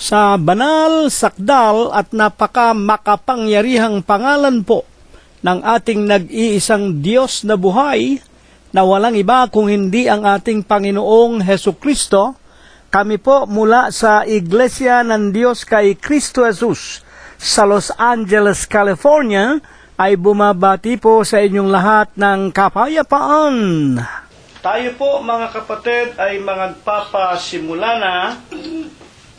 Sa banal, sakdal at napaka-makapangyarihang pangalan po ng ating nag-iisang Diyos na buhay, na walang iba kung hindi ang ating Panginoong Hesukristo, kami po mula sa Iglesia ng Diyos kay Kristo Jesus sa Los Angeles, California, ay bumabati po sa inyong lahat ng kapayapaan. Tayo po mga kapatid ay magpapasimula na.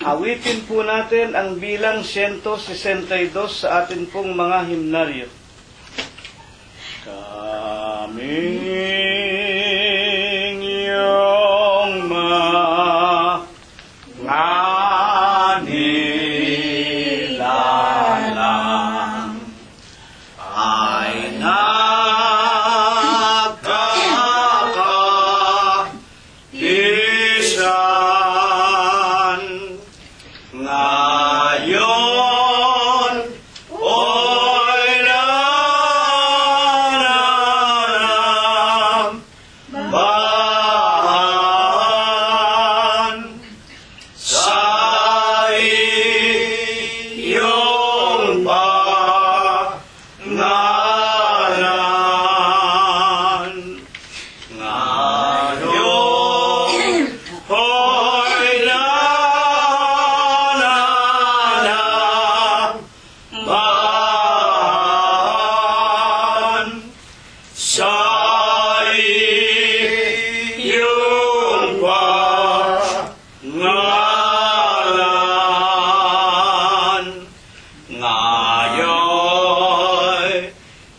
Awitin po natin ang bilang 162 sa atin pong mga himnaryo. Kaming iyong nilalang ay nagkakaisan ngayon. Oy nananambahan sa iyong pangalan. Ngayon, hoy nananambahan sa iyong pangalan. Ngayon,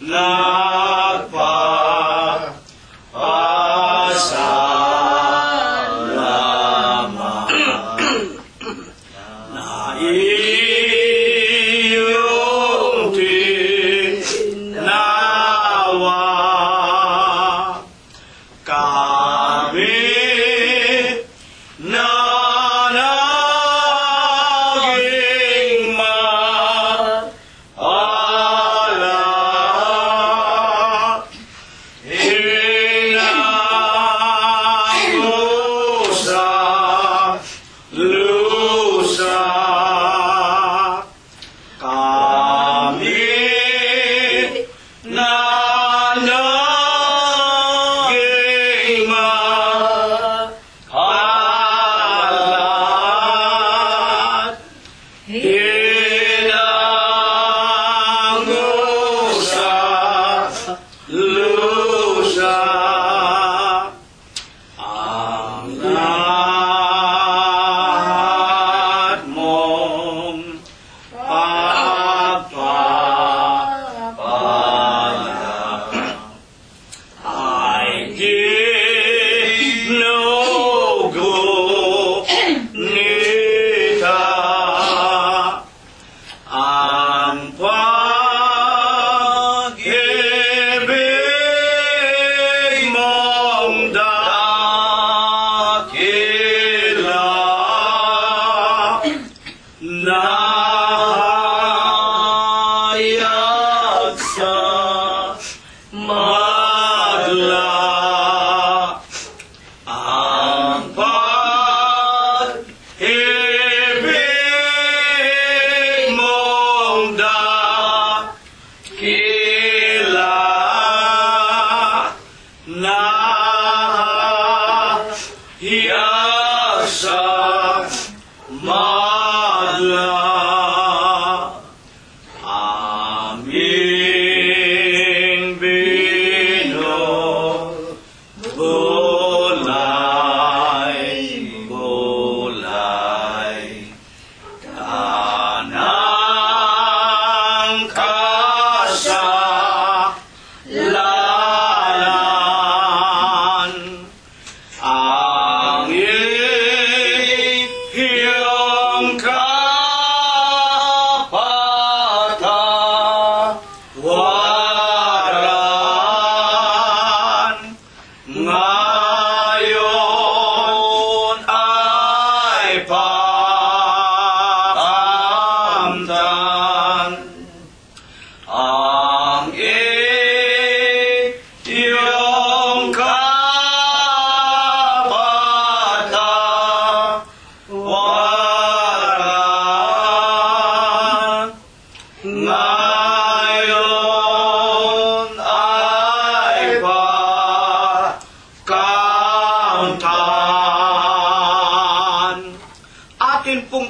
nagpapasalamat na iyong tinawa kami na naging maalala. Hinangusa lusa kami na naging maalat. Hinangusa lusa ang lahat mong pagpapala ay ginugunita. Ang pag-ibig mong dakila nahayag sa madla. Ang pag-ibig mong dakila nahayag sa madla. Aming bulay kanang kasalanan. Ang iyong kapatawaran ngayon ay pakamtan. Ang iyong kapatawaran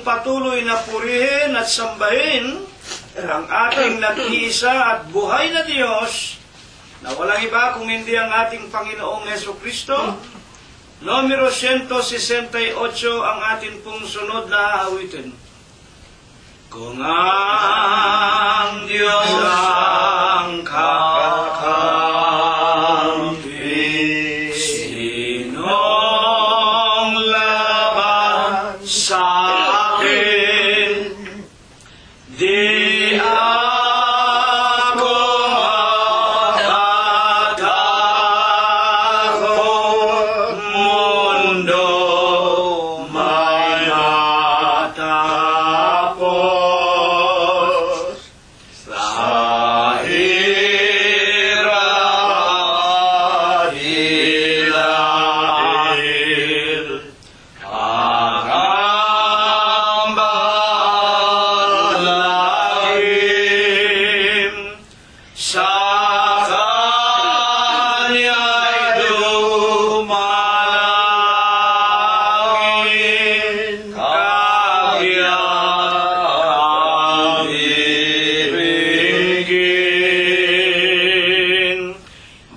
patuloy na purihin at sambahin ang ating nag-iisa at buhay na Diyos na walang iba kung hindi ang ating Panginoong Jesucristo. Numero 168 ang atin pong sunod na awitin. Kung ang Diyos ang kakampi, sinong laban sa akin? Di ako matatakot, mundo may matapos. Sa hirap at hilahil, pangambalahim, sa Kanya'y dumalangin, kagyat ibigin.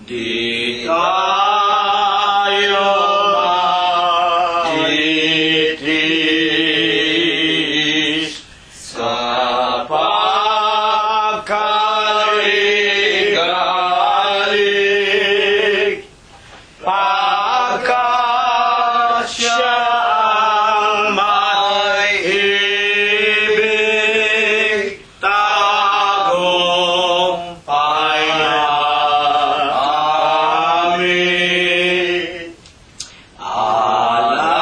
Di tayo matitiis sa pagkaligalig, pagkat siya ang may ibig, tagumpay na amin. Alalay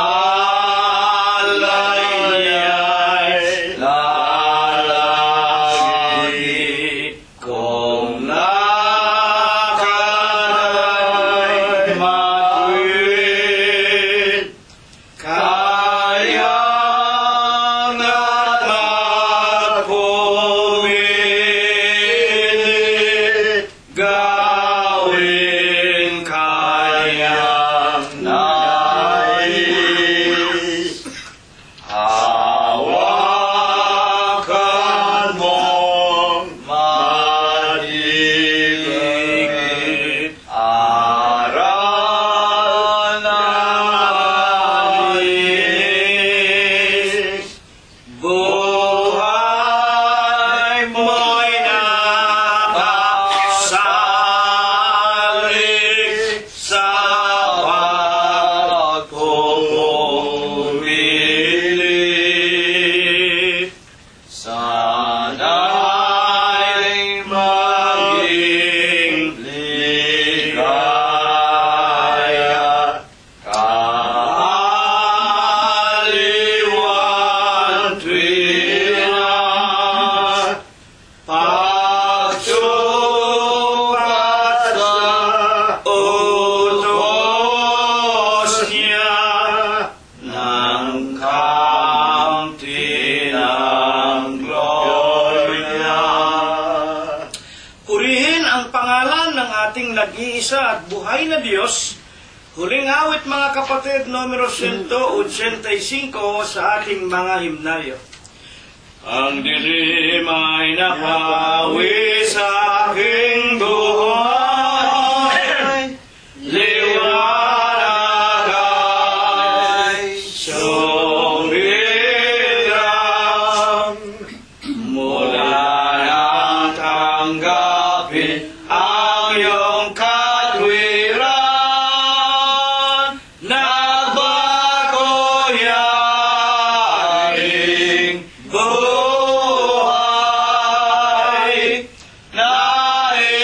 niya'y lalagi, kung lakad ay matuwid, kaya nga't magpumilit, gawin kanyang nais. Hawakan mong maligid, aral na malinis, buhay mo'y nakasalik sa pagpupumilit. Sana'y maging ligaya, kaaliwan tuwina, pagsukat sa utos niya, ng kaunti ng gloria. Purihin ang pangalan ng ating nag-iisa at buhay na Diyos. Huling awit, mga kapatid, numero 185 sa ating mga himnalyo. Ang dilim ay nakawi sa aking buhay, liwanag ay sumirang, mula nang tanggapin ang iyong katwiran, nagbago yaring buhay, nais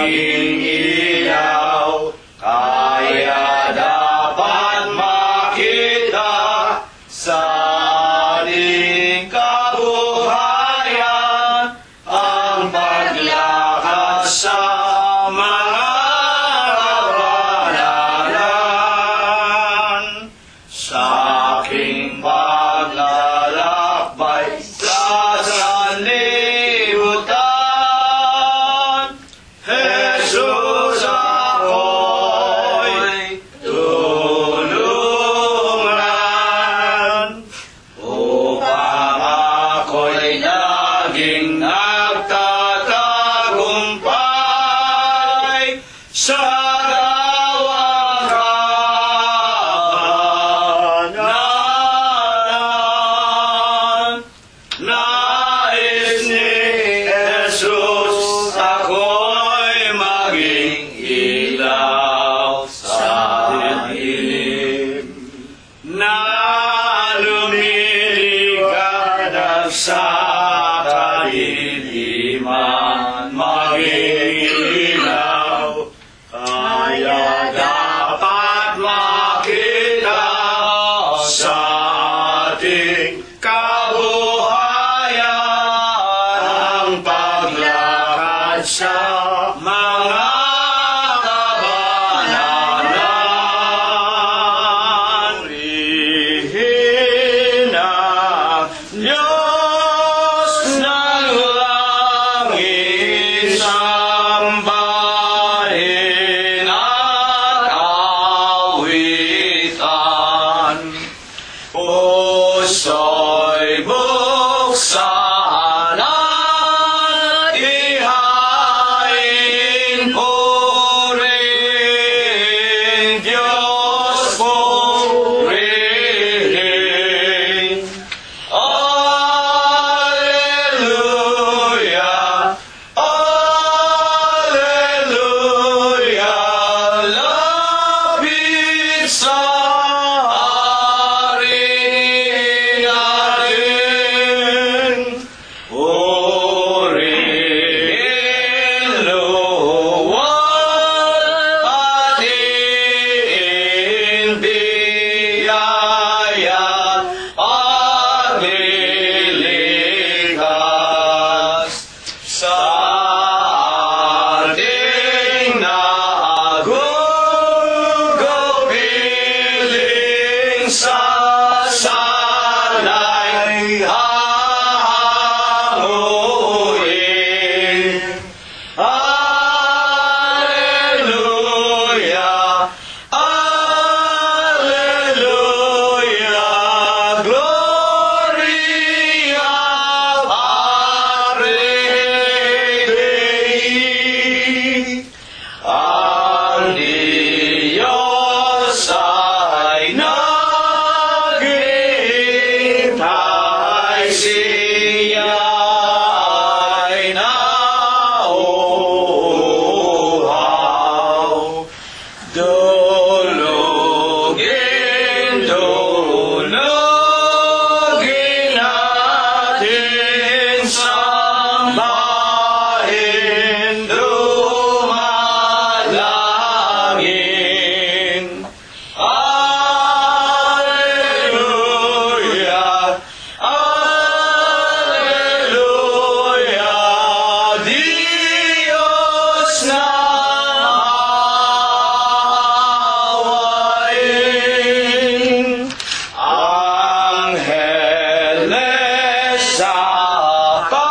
maging ilaw, kaya dapat makita sa ating kabuhayan ang paglakad sa mga kabanalan. Sa aking paglalakbay sa sanlibutan, Jesus ako'y tulungan upang ako'y laging nagtatagumpay sa gawang kabanalan. Nais ni Jesus ako'y maging ilaw sa dilim na lumiliganag sa kadiliman, maging ilaw, kaya dapat makita sa ating kabuhayan ang paglakad sa mga kabanalan. Purihin ang Diyos ng langit, sambahin at awitan. Puso'y buksan at ihain, purihin Diyos, purihin. Alleluia, Alleluia, lapit sa hari natin. Purihin, luwal at biyaya, paglilikas sa ating nagugupiling sa sanay hahanguin. Alleluia, Alleluia, Gloria Patri Dei. Ang Diyos ay naghihintay, siya ay nauuhaw. Dulugin, dulugin natin, sambahin, dumalangin. Alleluia, Alleluia, Diyos na awayin. Angeles sa pagpaasan,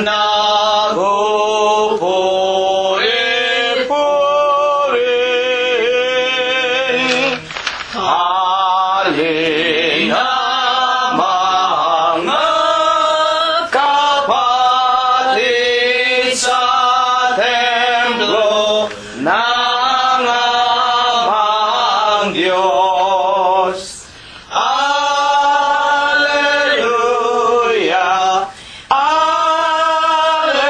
nagpupuri-purihin. Halina mga kapatid sa templo ng amang Diyos. Alleluia, Alleluia.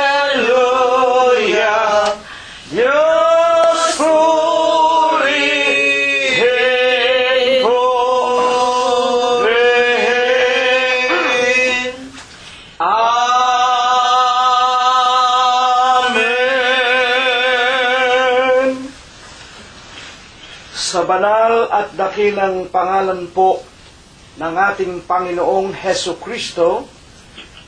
Sa banal at dakilang pangalan po ng ating Panginoong Heso Kristo,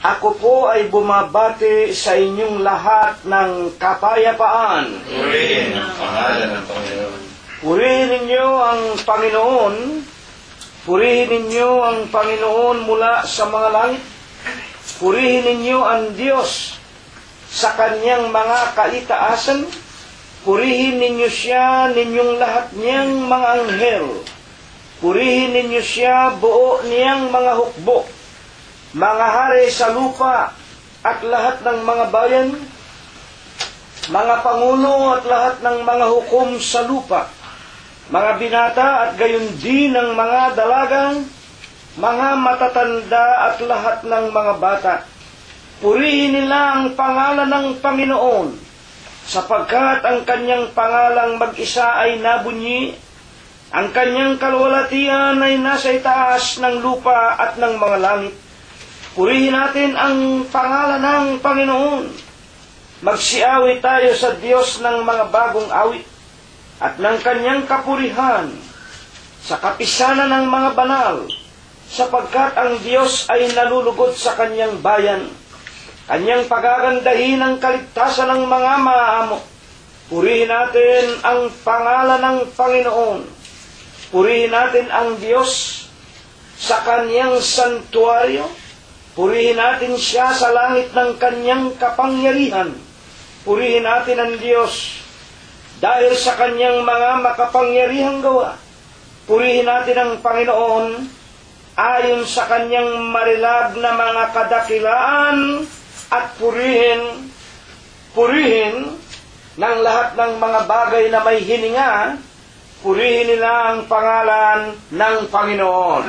ako po ay bumabati sa inyong lahat ng kapayapaan. Purihin ang pangalan ng Panginoon. Purihin ninyo ang Panginoon. Purihin ninyo ang Panginoon mula sa mga langit. Purihin ninyo ang Diyos sa kanyang mga kaitaasan. Purihin ninyo siya, ninyong lahat niyang mga anghel. Purihin ninyo siya, buo niyang mga hukbo, mga hari sa lupa at lahat ng mga bayan, mga pangulo at lahat ng mga hukom sa lupa, mga binata at gayon din ng mga dalagang, mga matatanda at lahat ng mga bata. Purihin nila ang pangalan ng Panginoon, sapagkat ang kanyang pangalang mag-isa ay nabunyi, ang kanyang kalwalatian ay nasa itaas ng lupa at ng mga langit. Purihin natin ang pangalan ng Panginoon. Magsiawit tayo sa Diyos ng mga bagong awit at ng kanyang kapurihan sa kapisanan ng mga banal, sapagkat ang Diyos ay nalulugod sa kanyang bayan. Kanyang pagagandahin ang kaligtasan ng mga maamo. Purihin natin ang pangalan ng Panginoon. Purihin natin ang Diyos sa kanyang santuaryo. Purihin natin siya sa langit ng kanyang kapangyarihan. Purihin natin ang Diyos dahil sa kanyang mga makapangyarihang gawa. Purihin natin ang Panginoon ayon sa kanyang marilag na mga kadakilaan at purihin ng lahat ng mga bagay na may hininga. Purihin nila ang pangalan ng Panginoon.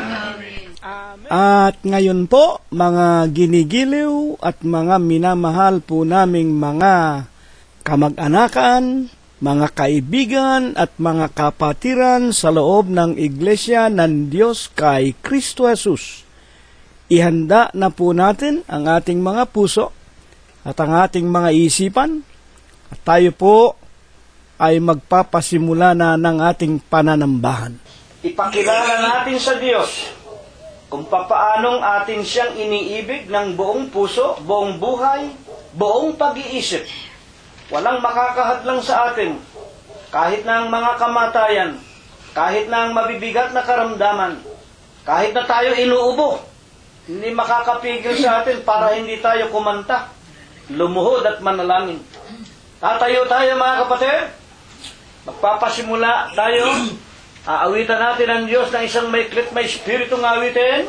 At ngayon po, mga ginigiliw at mga minamahal po naming mga kamag-anakan, mga kaibigan at mga kapatiran sa loob ng Iglesia ng Diyos kay Kristo Jesus. Ihanda na po natin ang ating mga puso at ang ating mga isipan at tayo po ay magpapasimula na ng ating pananambahan. Ipakilala natin sa Diyos kung papaanong atin siyang iniibig ng buong puso, buong buhay, buong pag-iisip. Walang makakahadlang sa atin, kahit na ang mga kamatayan, kahit na ang mabibigat na karamdaman, kahit na tayo inuubo, hindi makakapigil sa atin para hindi tayo kumanta, lumuhod at manalangin. Tatayo tayo mga kapatid, magpapasimula tayo. Aawitan natin ang Diyos ng isang maiklit may spiritong awitin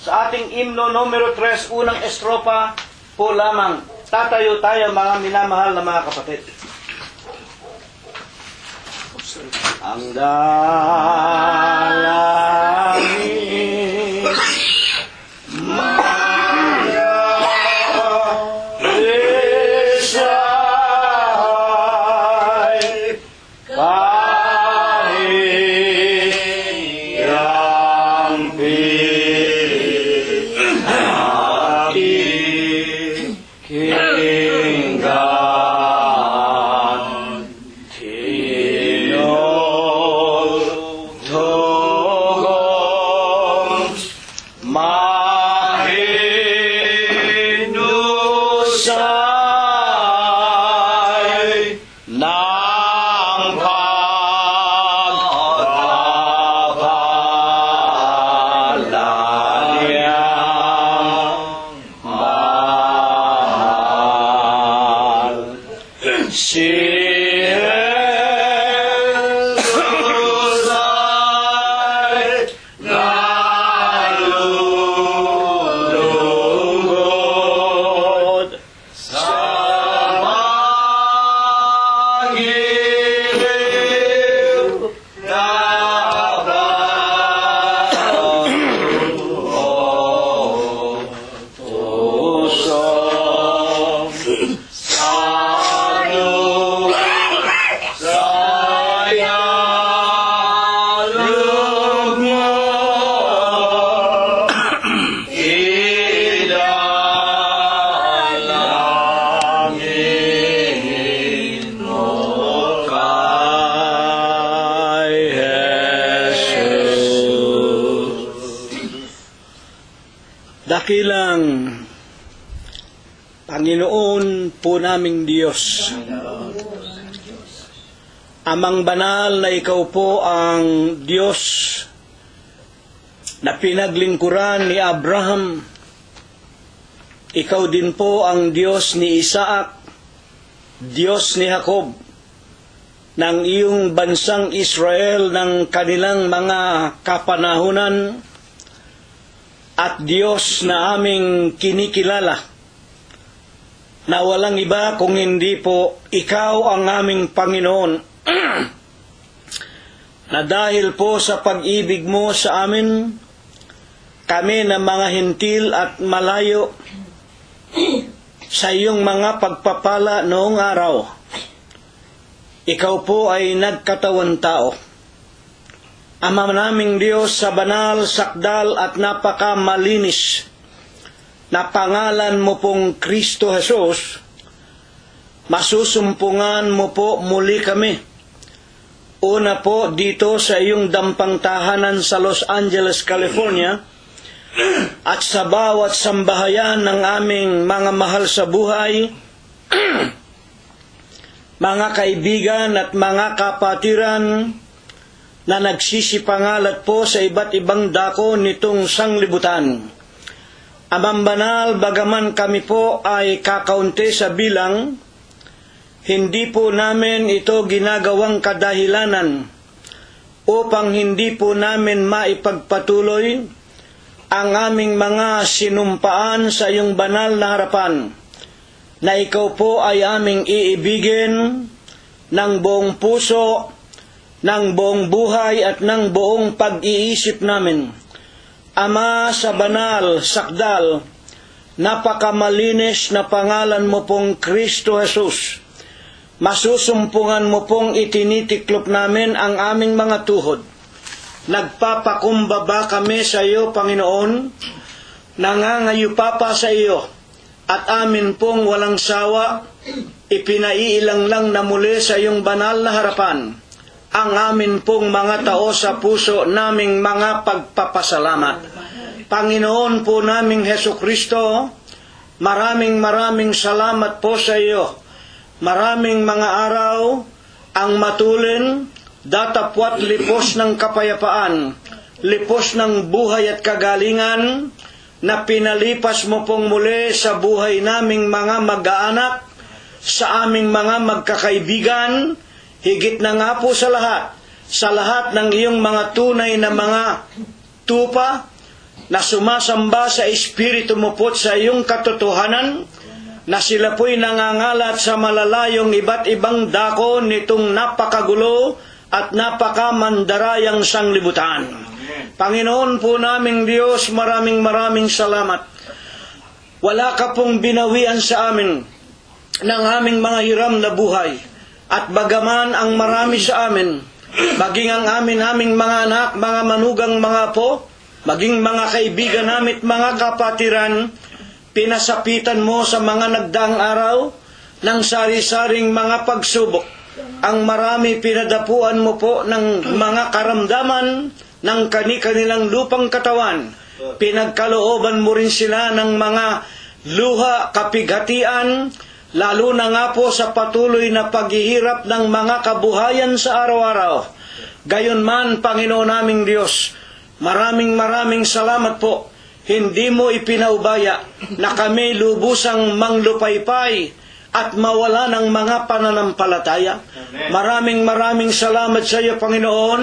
sa ating himno numero 3, unang estropa po lamang. Tatayo tayo mga minamahal na mga kapatid. Ang dalangin Sa Dakilang Panginoon po naming Diyos, Amang banal na ikaw po ang Diyos na pinaglingkuran ni Abraham. Ikaw din po ang Diyos ni Isaac, Diyos ni Jacob, ng iyong bansang Israel ng kanilang mga kapanahunan, at Diyos na aming kinikilala, na walang iba kung hindi po ikaw ang aming Panginoon, na dahil po sa pag-ibig mo sa amin, kami na mga hintil at malayo sa iyong mga pagpapala noong araw, ikaw po ay nagkatawan tao. Ama naming Diyos, sa banal, sakdal at napakamalinis na pangalan mo pong Kristo Jesus, masusumpungan mo po muli kami. Una po dito sa iyong dampang tahanan sa Los Angeles, California, at sa bawat sambahayan ng aming mga mahal sa buhay, mga kaibigan at mga kapatiran na nagsisipangalat po sa iba't ibang dako nitong sanglibutan. Amang banal, bagaman kami po ay kakaunti sa bilang, hindi po namin ito ginagawang kadahilanan upang hindi po namin maipagpatuloy ang aming mga sinumpaan sa iyong banal na harapan, na ikaw po ay aming iibigin ng buong puso, ng buong buhay at ng buong pag-iisip namin. Ama, sa banal, sakdal, napakamalinis na pangalan mo pong Kristo Jesus, masusumpungan mo pong itinitiklop namin ang aming mga tuhod. Nagpapakumbaba kami sa iyo, Panginoon, nangangayupa pa sa iyo, at amin pong walang sawa, ipinaiilang lang na muli sa iyong banal na harapan ang amin pong mga tao sa puso naming mga pagpapasalamat. Panginoon po naming Hesu Kristo, maraming salamat po sa iyo. Maraming mga araw ang matulin, datapwat lipos ng kapayapaan, lipos ng buhay at kagalingan, na pinalipas mo pong muli sa buhay naming mga mag-aanak, sa aming mga magkakaibigan, higit na nga po sa lahat ng iyong mga tunay na mga tupa, na sumasamba sa Espiritu mo po sa iyong katotohanan, na sila po'y nangangalat sa malalayong iba't ibang dako nitong napakagulo at napakamandarayang sanglibutan. Panginoon po naming Diyos, maraming salamat. Wala ka pong binawian sa amin ng aming mga hiram na buhay. At bagaman ang marami sa amin, maging ang aming mga anak, mga manugang mga apo, maging mga kaibigan namin, mga kapatiran, pinasapitan mo sa mga nagdaang araw ng sari-saring mga pagsubok. Ang marami pinadapuan mo po ng mga karamdaman ng kani-kanilang lupang katawan. Pinagkalooban mo rin sila ng mga luha, kapighatian, lalo na nga po sa patuloy na paghihirap ng mga kabuhayan sa araw-araw. Gayon man, Panginoon naming Diyos, maraming salamat po. Hindi mo ipinaubaya na kami lubusang manglupaypay at mawala ng mga pananampalataya. Maraming salamat sa iyo, Panginoon.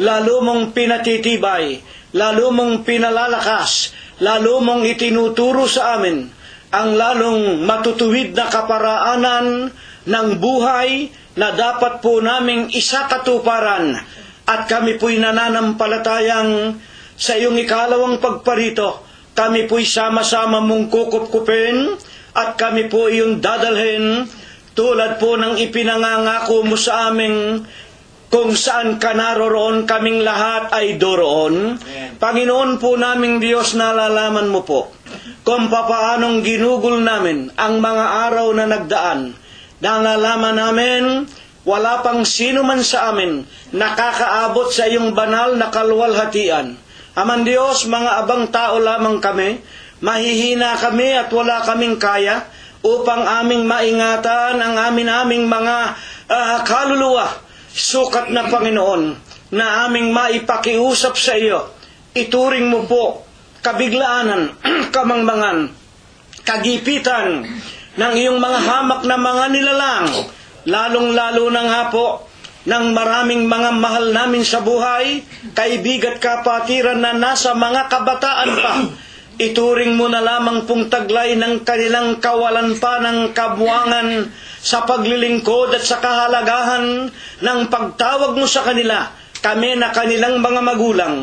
Lalo mong pinatitibay, lalo mong pinalalakas, lalo mong itinuturo sa amin ang lalong matutuwid na kaparaanan ng buhay na dapat po naming isakatuparan, at kami po'y nananampalatayang sa iyong ikalawang pagparito, kami po'y sama-sama mong kukupkupin at kami po iyong dadalhin tulad po ng ipinangangako mo sa aming kung saan ka naroroon, kaming lahat ay doroon. Panginoon po naming Diyos, nalalaman mo po kung papaanong ginugol namin ang mga araw na nagdaan. Nalalaman namin, wala pang sino man sa amin nakakaabot sa iyong banal na kaluwalhatian. Aman Diyos, mga abang tao lamang kami, mahihina kami at wala kaming kaya upang aming maingatan ang aming mga kaluluwa. Sukat na Panginoon na aming maipakiusap sa iyo, ituring mo po kabiglaanan, kamangmangan, kagipitan ng iyong mga hamak na mga nilalang, lalong-lalo na nga po ng maraming mga mahal namin sa buhay, kaibigan at kapatiran na nasa mga kabataan pa. Ituring mo na lamang pong taglay ng kanilang kawalan pa ng kabuangan sa paglilingkod at sa kahalagahan ng pagtawag mo sa kanila, kami na kanilang mga magulang.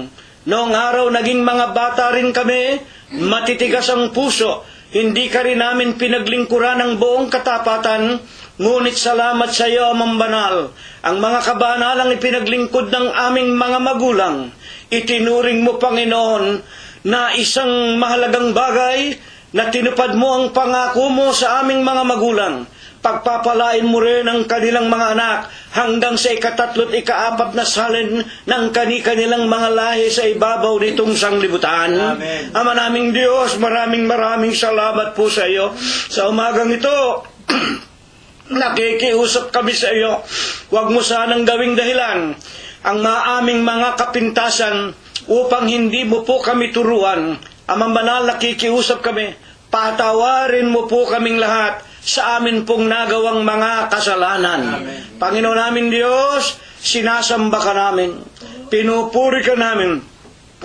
Noong araw naging mga bata rin kami, matitigas ang puso, hindi ka rin namin pinaglingkuran ng buong katapatan, ngunit salamat sa iyo, Amang Banal. Ang mga kabanalang ipinaglingkod ng aming mga magulang, itinuring mo, Panginoon, na isang mahalagang bagay na tinupad mo ang pangako mo sa aming mga magulang. Pagpapalain mo rin ang kanilang mga anak hanggang sa 3 at 4 na salin ng kanilang mga lahi sa ibabaw nitong sanglibutan. Amen. Ama naming Diyos, maraming salamat po sa iyo. Sa umagang ito, nakikiusap kami sa iyo. Huwag mo sanang gawing dahilan ang aming mga kapintasan upang hindi mo po kami turuan. Amang Banal, nakikiusap kami, patawarin mo po kaming lahat sa amin pong nagawang mga kasalanan. Amen. Panginoon namin Diyos, sinasamba ka namin, pinupuri ka namin,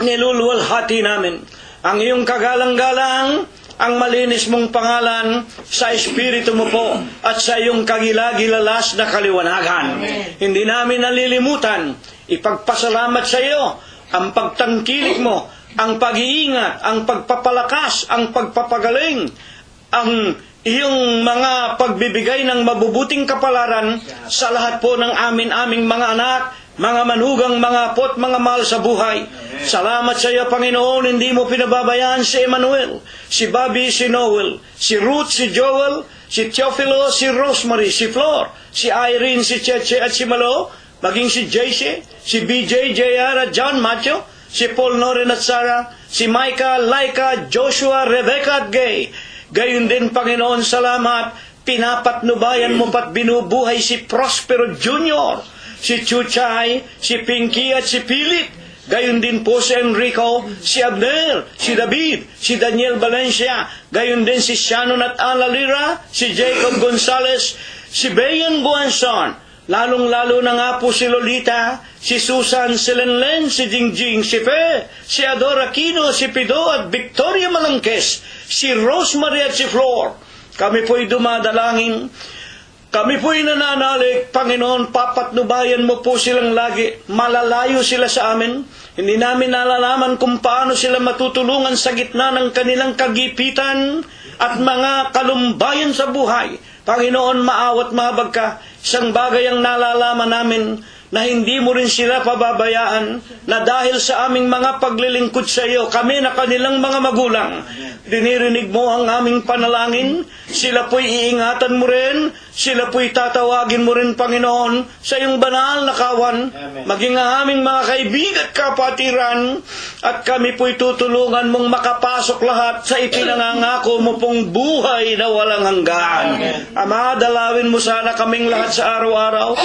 niluluwalhati namin ang iyong kagalang-galang, ang malinis mong pangalan sa Espiritu mo po at sa iyong kagilagilalas na kaliwanagan. Amen. Hindi namin nalilimutan ipagpasalamat sa iyo ang pagtangkilik mo, ang pag-iingat, ang pagpapalakas, ang pagpapagaling, ang iyong mga pagbibigay ng mabubuting kapalaran sa lahat po ng aming mga anak, mga manugang, mga apo at mga mahal sa buhay. Salamat sa iyo, Panginoon, hindi mo pinababayaan si Emmanuel, si Bobby, si Noel, si Ruth, si Joel, si Teofilo, si Rosemary, si Flor, si Irene, si Cheche at si Malo, maging si JC, si BJ, JR at John Matthew, si Paul, Noren at Sarah, si Micah, Laika, Joshua, Rebecca at Gay. Gayon din, Panginoon, salamat, pinapatnubayan mo pat binubuhay si Prospero Jr., si Chuchay, si Pinky at si Philip. Gayon din po si Enrico, si Abner, si David, si Daniel Valencia. Gayon din si Shannon at Ala Lira, si Jacob Gonzalez, si Bayan Guanzon. Lalong-lalo na nga po si Lolita, si Susan, si Lenlen, si Jingjing, si Fe, si Ador Aquino, si Pido at Victoria Malangkes, si Rosemary at si Flor. Kami po'y dumadalangin, kami po'y nananalig, Panginoon, papatnubayan mo po silang lagi. Malalayo sila sa amin. Hindi namin nalalaman kung paano sila matutulungan sa gitna ng kanilang kagipitan at mga kalumbayan sa buhay. Panginoon, maawat mahabag ka. Isang bagay ang nalalaman namin, na hindi mo rin sila pababayaan, na dahil sa aming mga paglilingkod sa iyo, kami na kanilang mga magulang, dinirinig mo ang aming panalangin, sila po'y iingatan mo rin, sila po'y tatawagin mo rin, Panginoon, sa iyong banal na kawan, maging ang aming mga kaibigan at kapatiran, at kami po'y tutulungan mong makapasok lahat sa ipinangangako mo pong buhay na walang hanggan. Ama, dalawin mo sana kaming lahat sa araw-araw.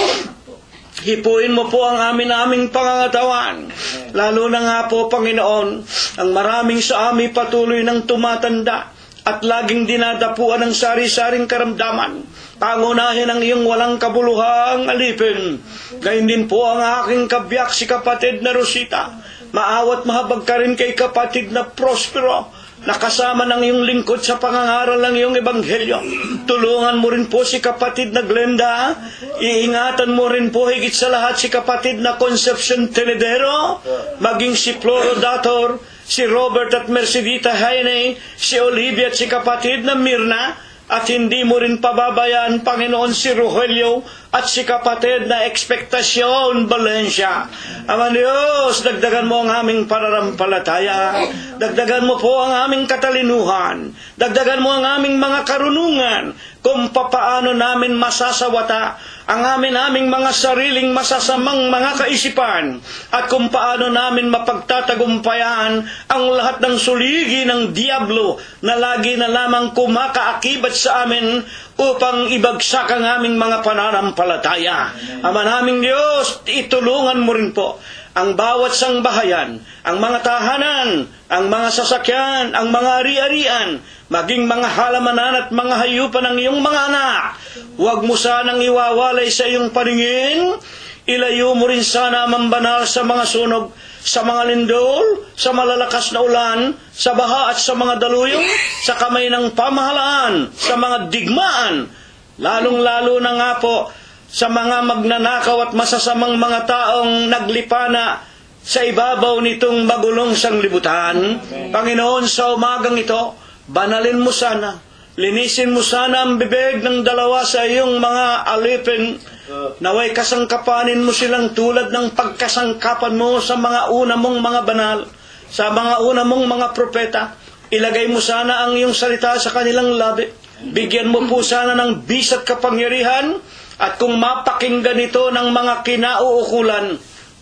Hipuin mo po ang aming pangangatawan. Lalo na nga po, Panginoon, ang maraming sa amin patuloy ng tumatanda at laging dinadapuan ng sari-saring karamdaman. Pangunahin ang iyong walang kabuluhang alipin. Gayun din po ang aking kabiyak, si kapatid na Rosita. Maawat mahabag ka rin kay kapatid na Prospero, nakasama ng iyong lingkod sa pangangaral ng iyong ebanghelyo. Tulungan mo rin po si kapatid na Glenda. Iingatan mo rin po higit sa lahat si kapatid na Concepcion Tenedero, maging si Florodator, si Robert at Mercedita Haine, si Olivia at si kapatid na Mirna. At hindi mo rin pababayaan, Panginoon, si Rogelio at si kapatid na Expectacion Valencia. Ama Diyos, dagdagan mo ang aming pananampalataya. Dagdagan mo po ang aming katalinuhan. Dagdagan mo ang aming mga karunungan kung papaano namin masasawata ang aming mga sariling masasamang mga kaisipan at kung paano namin mapagtatagumpayan ang lahat ng suligi ng Diablo na lagi na lamang kumakaakibat sa amin upang ibagsak ang aming mga pananampalataya. Ama naming Diyos, itulungan mo rin po ang bawat sangbahayan, ang mga tahanan, ang mga sasakyan, ang mga ari-arian, maging mga halamanan at mga hayupan ng iyong mga anak. Huwag mo sanang iwawalay sa iyong paningin. Ilayo mo rin sana ang banal sa mga sunog, sa mga lindol, sa malalakas na ulan, sa baha at sa mga daluyong, sa kamay ng pamahalaan, sa mga digmaan, lalong-lalo na nga po sa mga magnanakaw at masasamang mga taong naglipana sa ibabaw nitong magulong sanglibutan. Panginoon, sa umagang ito, banalin mo sana, linisin mo sana ang bibig ng dalawa sa iyong mga alipin. Naway kasangkapanin mo silang tulad ng pagkasangkapan mo sa mga una mong mga banal, sa mga una mong mga propeta. Ilagay mo sana ang iyong salita sa kanilang labi. Bigyan mo po sana ng bis at kapangyarihan, at kung mapakinggan ito ng mga kinauukulan,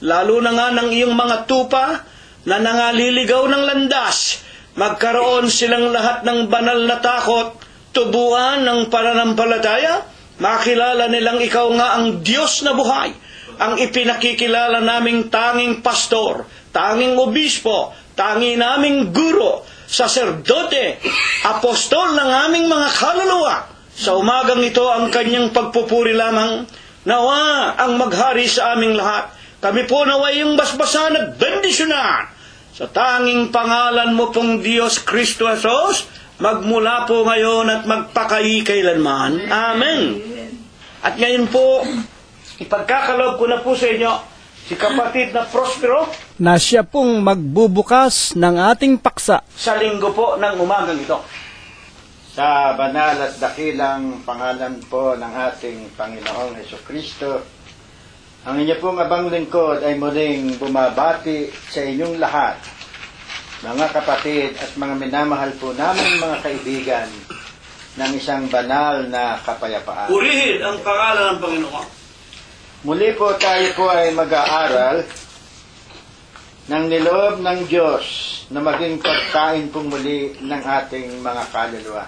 lalo na nga ng iyong mga tupa na nangaliligaw ng landas, magkaroon silang lahat ng banal na takot, tubuan ng pananampalataya, makilala nilang ikaw nga ang Diyos na buhay, ang ipinakikilala naming tanging pastor, tanging obispo, tanging naming guro, saserdote, apostol ng aming mga kaluluwa. Sa umagang ito ang kanyang pagpupuri lamang, nawa ang maghari sa aming lahat. Kami po naway yung basbasan at bendisyonan. Sa tanging pangalan mo pong Diyos Kristo Jesus, magmula po ngayon at magpakailanman. Amen. At ngayon po, ipagkakaloob ko na po sa inyo si kapatid na Prospero na siya pong magbubukas ng ating paksa. sa linggo po ng umagang ito. Sa banal at dakilang pangalan po ng ating Panginoong Hesukristo, ang inyo pong abang lingkod ay muling bumabati sa inyong lahat, mga kapatid at mga minamahal po namin mga kaibigan ng isang banal na kapayapaan. Purihin ang pangalan ng Panginoon. Muli po tayo po ay mag-aaral ng niloob ng Diyos na maging pagkain po muli ng ating mga kaluluwa.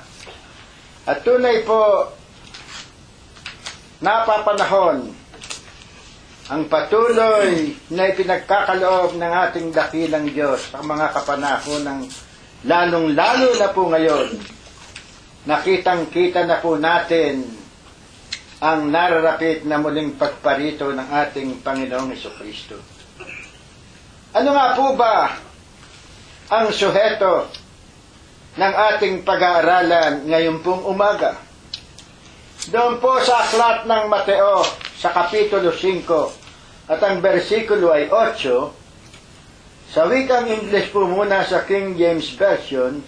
At tunay po, napapanahon ang patuloy na ipinagkakaloob ng ating dakilang Diyos sa mga kapanahon ng lalong-lalo na po ngayon. Nakitang-kita na po natin ang nararapit na muling pagparito ng ating Panginoong Hesukristo. Ano nga po ba ang suheto ng ating pag-aaralan ngayon pong umaga? Doon po sa aklat ng Mateo sa Kapitulo 5 at ang bersikulo ay 8, sa wikang English po muna sa King James Version,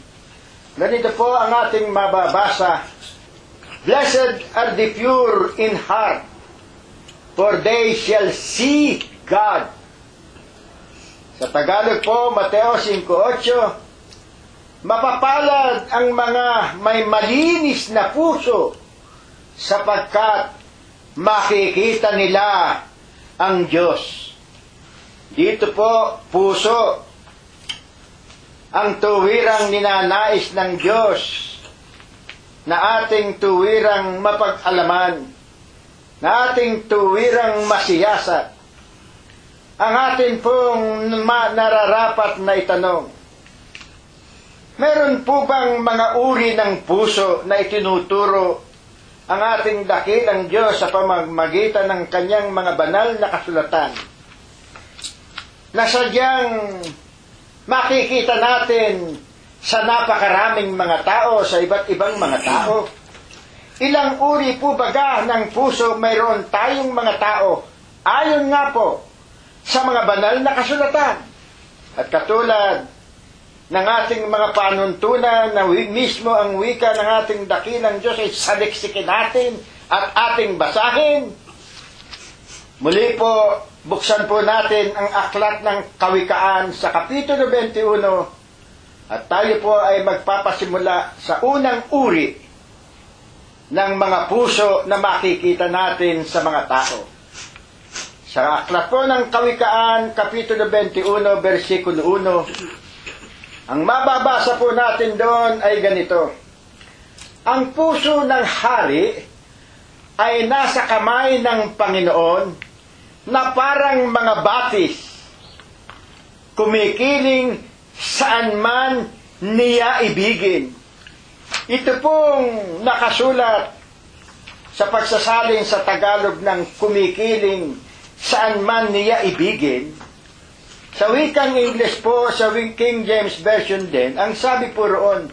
ganito po ang ating mababasa: Blessed are the pure in heart, for they shall see God. Sa Tagalog po, Mateo 5:8, mapapalad ang mga may malinis na puso sapagkat makikita nila ang Diyos. Dito po, puso ang tuwirang ninanais ng Diyos na ating tuwirang mapag-alaman, na ating tuwirang masiyasat. Ang atin pong nararapat na itanong, meron po bang mga uri ng puso na itinuturo ang ating dakilang Diyos sa pamamagitan ng kanyang mga banal na kasulatan, na sadyang makikita natin sa napakaraming mga tao, sa iba't ibang mga tao? Ilang uri po baga ng puso mayroon tayong mga tao ayon nga po sa mga banal na kasulatan? At katulad ng ating mga panuntunan na mismo ang wika ng ating dakilang Diyos ay saliksikin natin at ating basahin. Muli po, buksan po natin ang aklat ng Kawikaan sa Kapitulo 21 at tayo po ay magpapasimula sa unang uri ng mga puso na makikita natin sa mga tao. Sa aklat po ng Kawikaan, Kapitulo 21, versikulo 1, ang mababasa po natin doon ay ganito: ang puso ng hari ay nasa kamay ng Panginoon na parang mga batis, kumikiling saan man niya ibigin. Ito pong nakasulat sa pagsasalin sa Tagalog ng kumikiling saan man niya ibigin. Sa wikang English po, sa King James Version din, ang sabi po roon,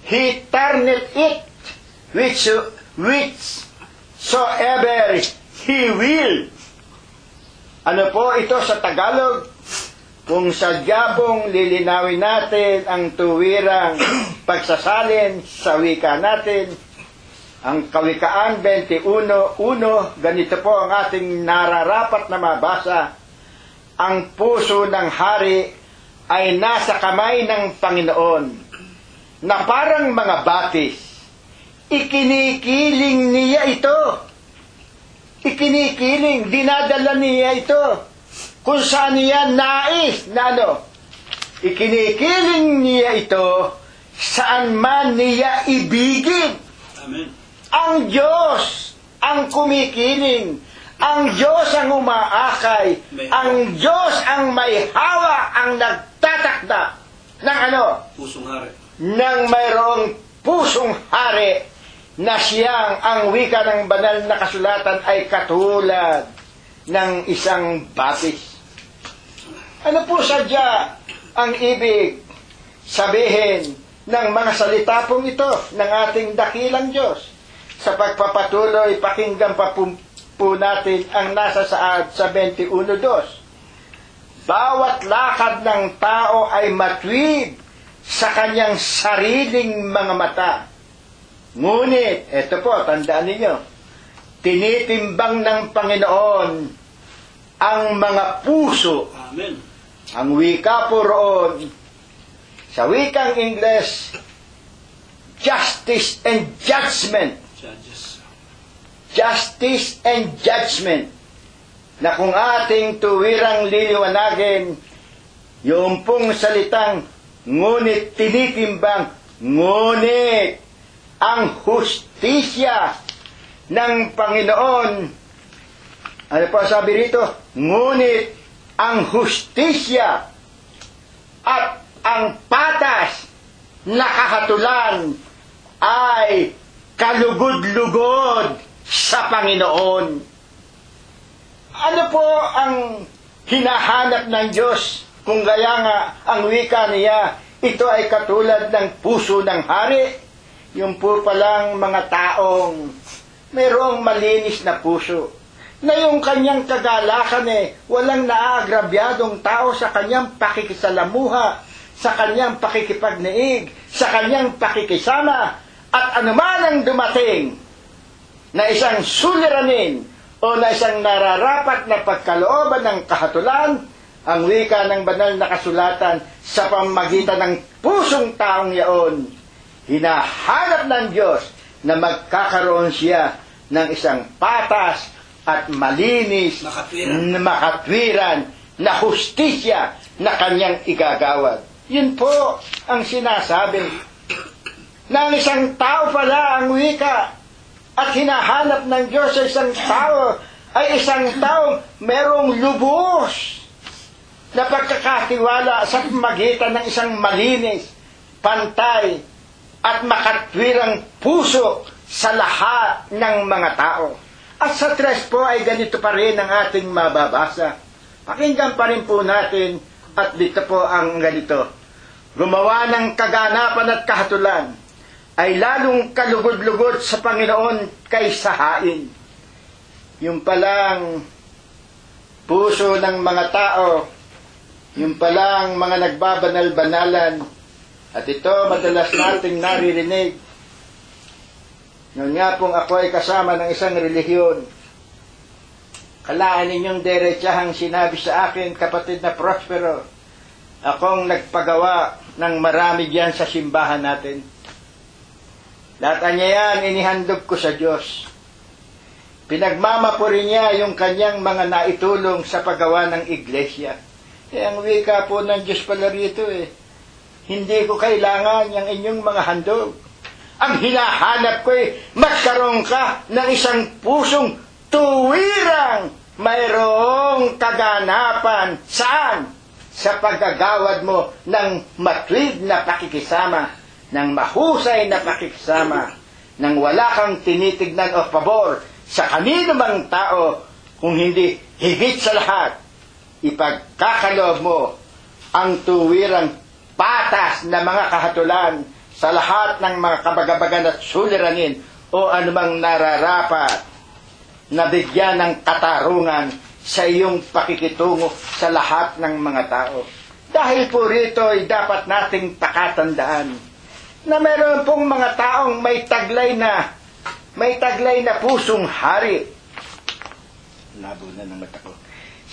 He turneth it whichsoever He will. Ano po ito sa Tagalog? Kung sadya pong lilinawin natin ang tuwirang pagsasalin sa wika natin, ang Kawikaan 21:1, ganito po ang ating nararapat na mabasa: ang puso ng hari ay nasa kamay ng Panginoon na parang mga batis. Ikinikiling niya ito. Ikinikiling, dinadala niya ito kung saan niya nais na ano. Ikinikiling niya ito saan man niya ibigin. Amen. Ang Diyos ang kumikiling. Ang Diyos ang umaakay. Ang Diyos ang may hawa, ang nagtatakda ng ano? Pusong hari. Nang mayroong pusong hari na siyang ang wika ng banal na kasulatan ay katulad ng isang batis. Ano po sadya ang ibig sabihin ng mga salita pong ito ng ating dakilang Diyos? Sa pagpapatuloy, pakinggan pa po natin ang nasa saad sa 21:2. Bawat lakad ng tao ay matwid sa kanyang sariling mga mata. Ngunit, eto po, tandaan ninyo, tinitimbang ng Panginoon ang mga puso. Amen. Ang wika po roon, sa wikang English, justice and judgment. Judges. Justice and judgment. Na kung ating tuwirang liliwanagin, yung pong salitang ngunit tinitimbang, ngunit ang hustisya ng Panginoon. Ano po sabi rito? Ngunit ang hustisya at ang patas na kahatulan ay kalugod-lugod sa Panginoon. Ano po ang hinahanap ng Diyos? Kung gaya nga ang wika niya, ito ay katulad ng puso ng hari. Yung po palang mga taong mayroong malinis na puso, na yung kanyang kagalakan walang naaagrabyadong tao sa kanyang pakikisalamuha, sa kanyang pakikipagniig, sa kanyang pakikisama, at anuman ang dumating na isang suliranin o na isang nararapat na pagkalooban ng kahatulan, ang wika ng banal na kasulatan sa pamamagitan ng pusong taong yaon, hinahanap ng Diyos na magkakaroon siya ng isang patas at malinis na makatwiran na hustisya na kanyang igagawad. Yun po ang sinasabi na ang isang tao pala ang wika at hinahanap ng Diyos sa isang tao ay isang tao merong lubos na pagkakatiwala sa pamagitan ng isang malinis, pantay, at makatwirang puso sa lahat ng mga tao. At sa 3 po ay ganito pa rin ang ating mababasa. Pakinggan pa rin po natin at dito po ang ganito. Gumawa ng kaganapan at kahatulan ay lalong kalugod-lugod sa Panginoon kaysa hain. Yung palang puso ng mga tao, yung palang mga nagbabanal-banalan, at ito madalas nating naririnig. Noon nga pong ako ay kasama ng isang relihiyon, kalaan ninyong derechahang sinabi sa akin, kapatid na Prospero, akong nagpagawa ng marami diyan sa simbahan natin. Lahat niya yan, inihandog ko sa Diyos. Pinagmamapuri niya yung kanyang mga naitulong sa paggawa ng iglesia. Ang wika po ng Diyos pala rito hindi ko kailangan yung inyong mga handog. Ang hinahanap ko magkaroon ka ng isang pusong tuwirang mayroong kaganapan. Saan? Sa paggagawad mo ng matuwid na pakikisama, ng mahusay na pakikisama, ng wala kang tinitignan o pabor sa kanino mang tao, kung hindi higit sa lahat, ipagkakaloob mo ang tuwirang patas na mga kahatulan sa lahat ng mga kabagabagan at suliranin o anumang nararapat na bigyan ng katarungan sa iyong pakikitungo sa lahat ng mga tao. Dahil po rito ay dapat nating pakatandaan na meron pong mga taong may taglay na pusong hari. Labo na ng mata ko.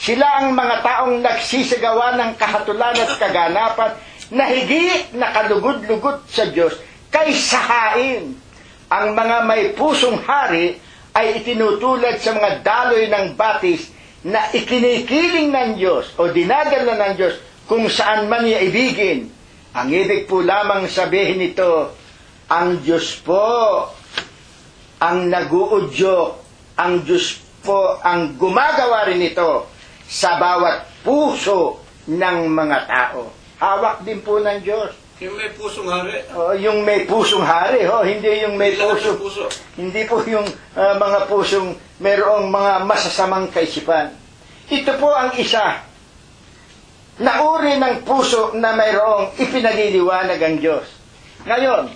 Sila ang mga taong nagsisagawa ng kahatulan at kaganapan na higit na kalugod-lugod sa Diyos kaysa hain. Ang mga may pusong hari ay itinutulad sa mga daloy ng batis na ikinikiling ng Diyos o dinadala ng Diyos kung saan man niya ibigin. Ang ibig po lamang sabihin nito, ang Diyos po ang naguudyok, ang Diyos po ang gumagawa rin ito sa bawat puso ng mga tao. Hawak din po ng Diyos. Yung may pusong hari. Yung may pusong hari, hindi yung may puso. Hindi po yung mga pusong mayroong mga masasamang kaisipan. Ito po ang isa na uri ng puso na mayroong ipinaliliwanag ang Diyos. Ngayon,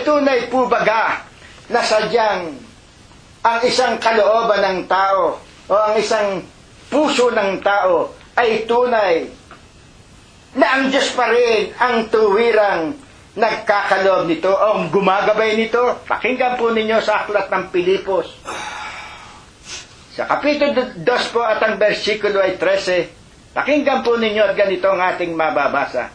tunay po baga na sadyang ang isang kalooban ng tao o ang isang puso ng tao ay tunay na ang Diyos pa rin ang tuwirang nagkakaloob nito o gumagabay nito. Pakinggan po ninyo sa aklat ng Pilipos. Sa kapitulo 2 po at ang versikulo ay 13, pakinggan po ninyo at ganito ang ating mababasa.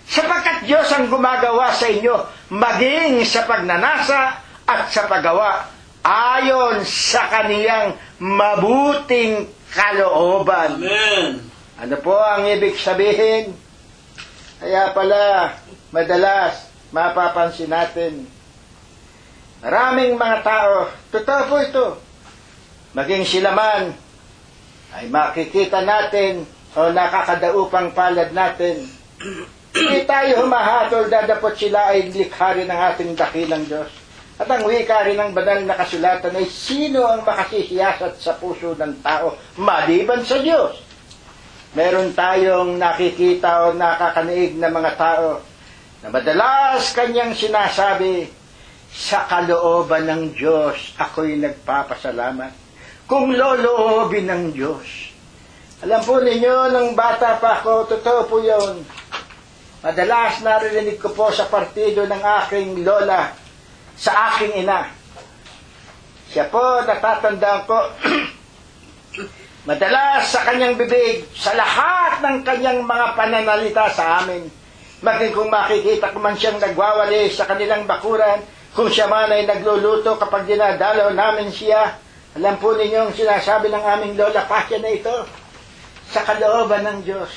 Sapagkat Diyos ang gumagawa sa inyo maging sa pagnanasa at sa paggawa ayon sa kaniyang mabuting kalooban. Amen. Ano po ang ibig sabihin? Kaya pala, madalas, mapapansin natin, maraming mga tao, totoo po ito, maging sila man, ay makikita natin, o nakakadaupang palad natin, hindi tayo humahatol, dadapot sila ay likha rin ng ating dakilang Diyos. At ang wika rin ng banal na kasulatan ay sino ang makasisiyasat sa puso ng tao maliban sa Diyos. Meron tayong nakikita o nakakaniig na mga tao na madalas kanyang sinasabi, sa kalooban ng Diyos ako'y nagpapasalamat. Kung loloobin ng Diyos. Alam po ninyo, nung bata pa ako, totoo po yun. Madalas naririnig ko po sa partido ng aking lola, sa aking ina. Siya po, natatandaan ko, madalas sa kanyang bibig, sa lahat ng kanyang mga pananalita sa amin, maging kung makikita ko man siyang nagwawali sa kanilang bakuran, kung siya man ay nagluluto kapag dinadalaw namin siya, alam po ninyong sinasabi ng aming lola, pasya na ito, sa kalooban ng Diyos.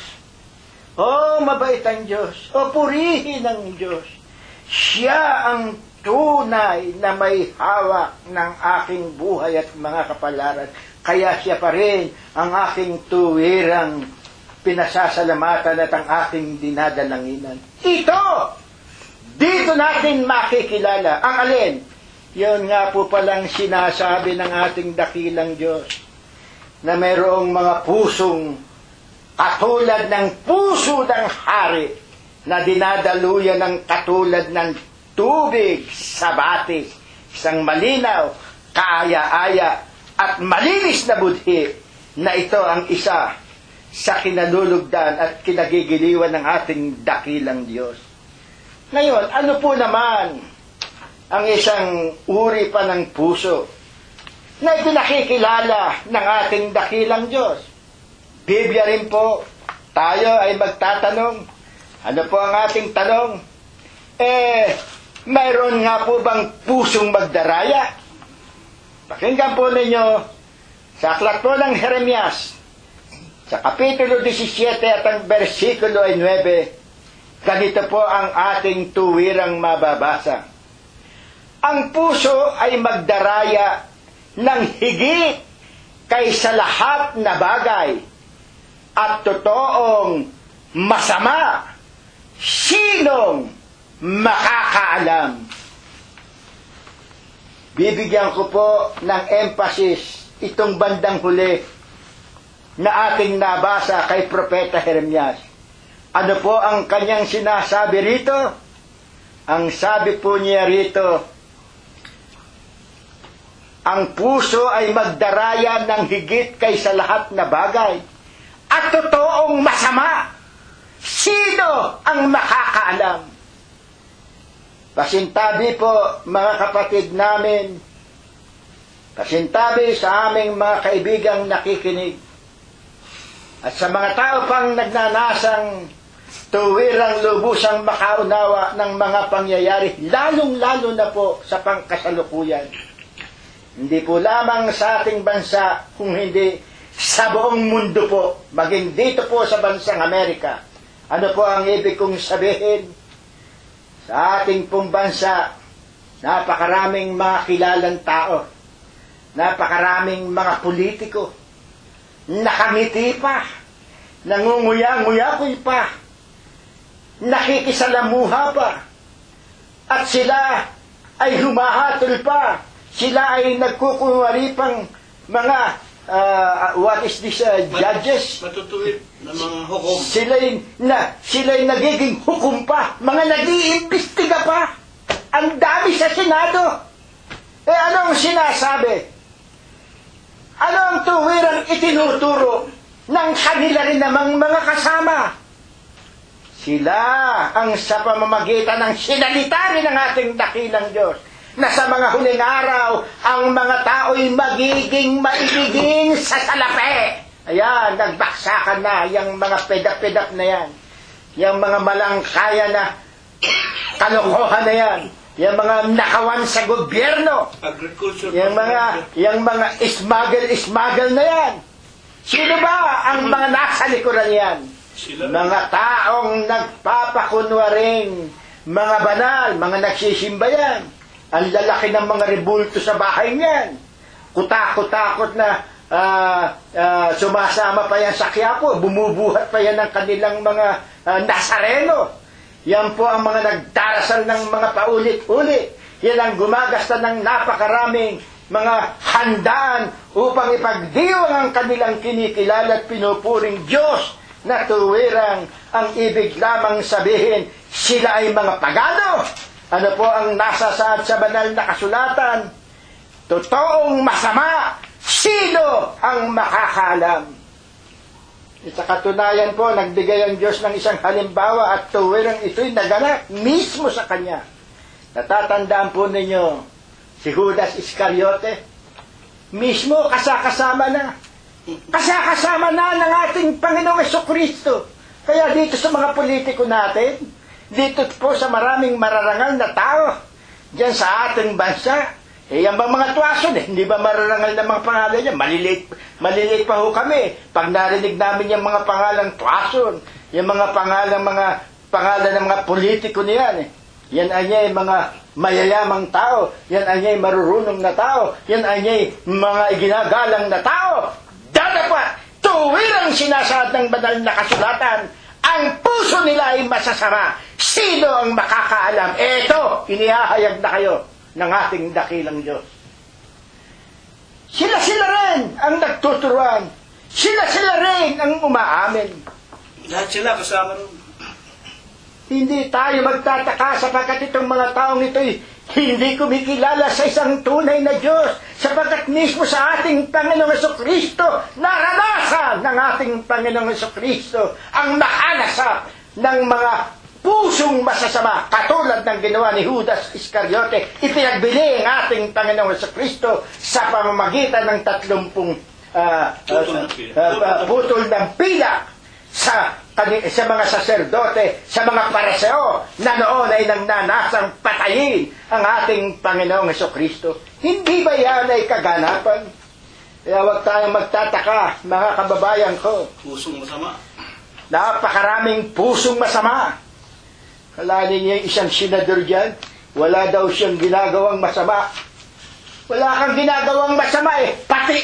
Mabait ang Diyos. Purihin ang Diyos. Siya ang tunay na may hawak ng aking buhay at mga kapalaran. Kaya siya pa rin ang aking tuwirang pinasasalamatan at ang aking dinadalanginan. Dito natin makikilala. Ang alin? Yun nga po palang sinasabi ng ating dakilang Diyos na mayroong mga pusong katulad ng puso ng hari na dinadaluyan ng katulad ng tubig sa batis, isang malinaw, kaaya-aya at malinis na budhi na ito ang isa sa kinalulugdan at kinagigiliwan ng ating dakilang Diyos. Ngayon, ano po naman ang isang uri pa ng puso na ipinakikilala ng ating dakilang Diyos? Biblia rin po, tayo ay magtatanong. Ano po ang ating tanong? mayroon nga po bang pusong magdaraya? Pakinggan po ninyo sa aklat po ng Jeremias, sa Kapitulo 17 at ang versikulo 9, ganito po ang ating tuwirang mababasa. Ang puso ay magdaraya ng higit kaysa lahat na bagay at totoong masama. Sinong makakaalam? Bibigyan ko po ng emphasis itong bandang huli na ating nabasa kay Propeta Jeremias. Ano po ang kanyang sinasabi rito? Ang sabi po niya rito, ang puso ay magdaraya ng higit kaysa lahat na bagay at totoong masama. Sino ang makakaalam? Pasintabi po, mga kapatid namin, pasintabi sa aming mga kaibigang nakikinig, at sa mga tao pang nagnanasang tuwirang lubusang makaunawa ng mga pangyayari, lalong-lalo na po sa pangkasalukuyan. Hindi po lamang sa ating bansa, kung hindi sa buong mundo po, maging dito po sa bansang Amerika. Ano po ang ibig kong sabihin? Sa ating pong bansa, napakaraming mga kilalang tao, napakaraming mga politiko, nakangiti pa, nangunguya-nguyakoy pa, nakikisalamuha pa, at sila ay humahatol pa, sila ay nagkukunwari pang mga what is this, judges? Matutuwid na mga hukom. Sila'y nagiging hukom pa, mga nag-iimbestiga pa. Ang dami sa Senado. Anong sinasabi? Ano ang tuwirang itinuturo ng kanila rin namang mga kasama? Sila ang sa pamamagitan ng sinalita rin ng ating dakilang Diyos, na sa mga huling araw, ang mga tao'y magiging maibigin sa salapi. Ayan, nagbaksakan na, yung mga pedap-pedap na yan. Yung mga malangkaya na kalokohan na yan. Yung mga nakawan sa gobyerno. Agriculture. Yung mga smuggle na yan. Sino ba ang mga nasa likuran yan? Sila. Mga taong nagpapakunwaring mga banal, mga nagsisimba yan. Ang lalaki ng mga rebulto sa bahay niyan. Kutakot-takot na sumasama pa yan sa Quiapo. Bumubuhat pa yan ng kanilang mga Nazareno. Yan po ang mga nagdarasal ng mga paulit-ulit. Yan ang gumagasta ng napakaraming mga handaan upang ipagdiwang ang kanilang kinikilala at pinupuring Diyos na tuwirang ang ibig lamang sabihin, sila ay mga pagano. Ano po ang nasasaad sa banal na kasulatan? Totoong masama, sino ang makakaalam? Sa katunayan po, nagbigay ang Diyos ng isang halimbawa at tuwirang ito'y naganap mismo sa Kanya. Natatandaan po ninyo, si Judas Iscariote, mismo kasakasama na. Kasakasama na ng ating Panginoong Jesucristo. Kaya dito sa mga politiko natin, dito po sa maraming mararangal na tao, diyan sa ating bansa, yan ba mga tuwason hindi ba mararangal na mga pangalan niya? Maliliit pa ho kami. Pag narinig namin yung mga pangalang tuwason, yung mga pangalan ng mga politiko niyan, yan ay mga mayayamang tao, yan ay marurunong na tao, yan ay mga iginagalang na tao. Dadapat, tuwirang sinasaad ng banal na kasulatan, ang puso nila ay masasama. Sino ang makakaalam? Eto, inihahayag na kayo ng ating dakilang Diyos. Sila rin ang nagtuturuan. Sila rin ang umaamin. Lahat sila kasama rin. Hindi tayo magtataka sapagkat itong mga taong ito'y hindi kumikilala sa isang tunay na Diyos, sapagkat mismo sa ating Panginoong Jesucristo, naranasan ng ating Panginoong Jesucristo ang makanasap ng mga pusong masasama, katulad ng ginawa ni Judas Iscariote. Ipinagbili ang ating Panginoong Jesucristo sa pamamagitan ng 30 putol ng pila. sa mga saserdote, sa mga pareseo na noon ay nagnanasang patayin ang ating Panginoong Hesukristo. Hindi ba yan ay kaganapan? Kaya huwag tayong magtataka, mga kababayan ko. Pusong masama. Napakaraming pusong masama. Kala ninyo yung isang senador dyan, wala daw siyang ginagawang masama. Wala kang ginagawang masama eh. Pati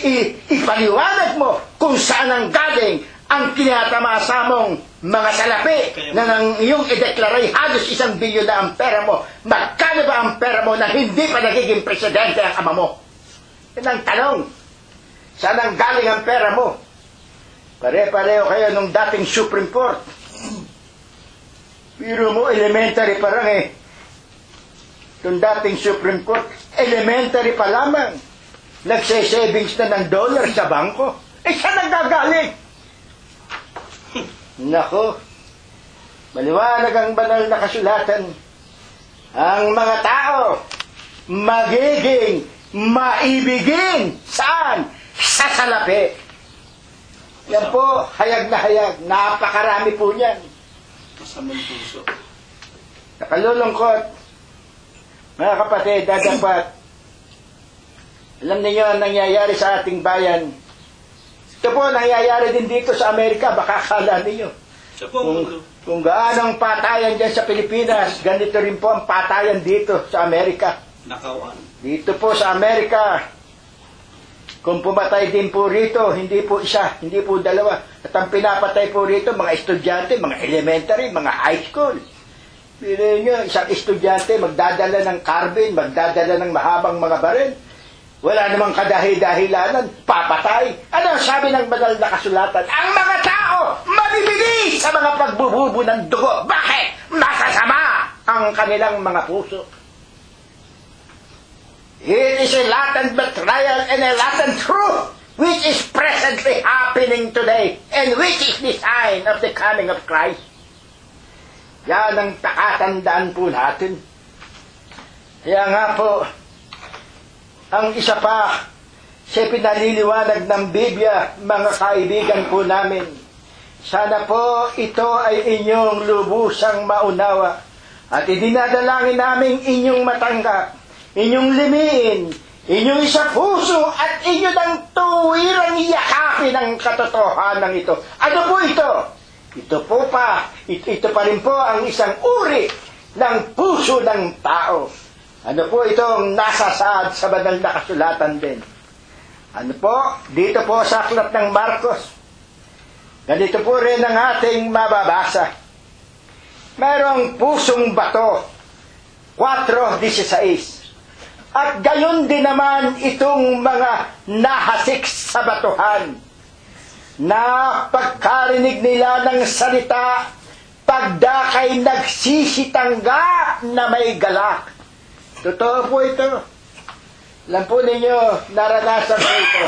ipaliwanag mo kung saan ang galing ang tinatamasa mong mga salapi na nang iyong ideklaray halos 1 bilyon na ang pera mo. Magkano ba ang pera mo na hindi pa nagiging presidente ang ama mo? Yan ang tanong. Saan ang galing ang pera mo? Pare-pareho kayo nung dating Supreme Court. Biro mo, elementary pa lang eh. Nung dating Supreme Court, elementary pa lamang. Nagse-savings na ng dollar sa bangko. Saan ang gagaling? Nako, maliwanag ang banal na kasulatan. Ang mga tao magiging maibigin saan? Sa salapi. Yan po, hayag na hayag. Napakarami po niyan. Masamang puso. Nakalulungkot. Mga kapatid, dapat alam niyo ang nangyayari sa ating bayan. Ito po, nangyayari din dito sa Amerika, baka akala ninyo. Sa buong mundo. Kung gaano ang patayan dyan sa Pilipinas, ganito rin po ang patayan dito sa Amerika. Nakawan. Dito po sa Amerika, kung pumatay din po rito, hindi po isa, hindi po dalawa. At ang pinapatay po rito, mga estudyante, mga elementary, mga high school. Bilhin nyo, isang estudyante, magdadala ng carbine, magdadala ng mahabang mga baril. Wala namang kadahi-dahilanan, papatay. Ano ang sabi ng banal na kasulatan? Ang mga tao mabibili sa mga pagbububo ng dugo. Bakit? Masasama ang kanilang mga puso. It is a latent betrayal and a latent truth which is presently happening today and which is the sign of the coming of Christ. Yan ang takatandaan po natin. Kaya nga po, ang isa pa sa pinaliliwanag ng Biblia, mga kaibigan po namin, sana po ito ay inyong lubusang maunawa at idinadalangin namin inyong matanggap, inyong limiin, inyong isa puso at inyo ng tuwirang iyakapin ang katotohanan ito. Ano po ito? Ito pa rin po ang isang uri ng puso ng tao. Ano po itong nasasaad sa banal na kasulatan din? Ano po? Dito po sa aklat ng Marcos. Ganito po rin ang ating mababasa. Mayroong pusong bato, 4:16. At gayon din naman itong mga nahasik sa batuhan, na pagkarinig nila ng salita, pagdakay nagsisitangga na may galak. Totoo po ito. Alam po ninyo, naranasan ko ito.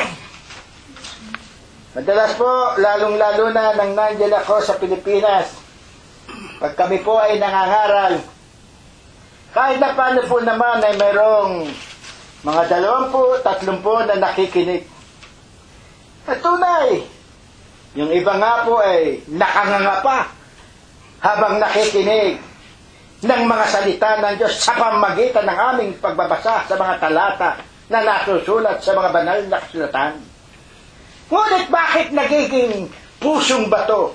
Madalas po, lalong-lalo na nang nandiyan ako sa Pilipinas, pag kami po ay nangangaral, kahit na paano po naman ay mayroong mga 20, 30 na nakikinig. At tunay, yung iba nga po ay nakanganga pa habang nakikinig ng mga salita ng Diyos sa pamagitan ng aming pagbabasa sa mga talata na nasusulat sa mga banal na kasulatan. Ngunit bakit nagiging pusong bato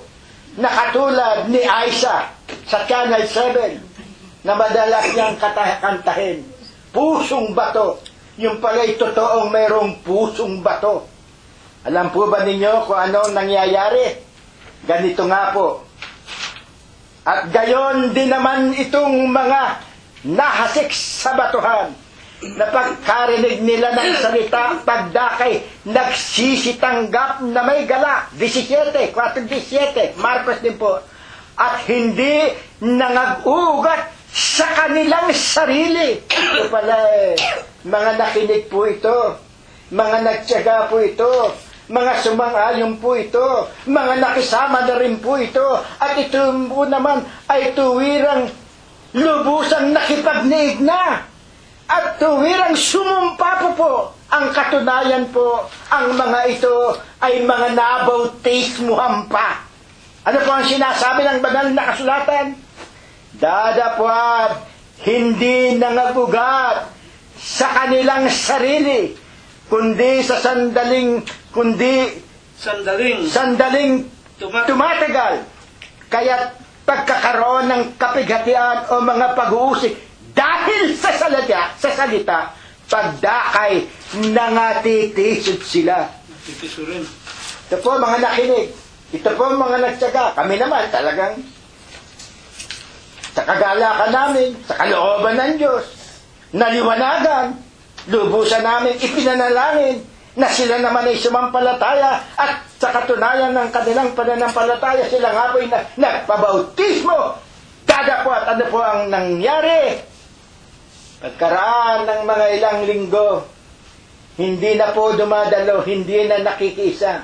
na katulad ni Aisa sa Channel 7 na madalas niyang kantahin? Pusong bato. Yung pala'y totoong mayroong pusong bato. Alam po ba ninyo kung anong nangyayari? Ganito nga po. At gayon din naman itong mga nahasik sa batuhan, na pagkarinig nila ng salita, pagdakay, nagsisitanggap na may galak. 17, 4:17, Marcos din po. At hindi nangag-ugat sa kanilang sarili. Ito pala mga nakinig po ito, mga nagtiyaga po ito, mga sumang-ayon po ito, mga nakisama na rin po ito, at ito po naman ay tuwirang lubusang nakipagniig na, at tuwirang sumumpa po. Ang katunayan po, ang mga ito ay mga nabautismuhan pa. Ano po ang sinasabi ng banal na kasulatan? Dadapwat, hindi nangagugat sa kanilang sarili, kundi sandaling tumatagal. Kaya't pagkakaroon ng kapighatian o mga pag-uusig dahil sa salita, pagdakay, nangatitisod sila. Titisurin. Ito po mga nakinig. Ito po mga nagtsaga. Kami naman talagang sa kagalakan namin, sa kalooban ng Diyos, naliwanagan, lubusan namin, ipinanalangin na sila naman ay sumampalataya at sa katunayan ng kanilang pananampalataya, sila nga po ay nagpabautismo. Dadapwat, ano po ang nangyari? Pagkaraan ng mga ilang linggo, hindi na po dumadalo, hindi na nakikiisa,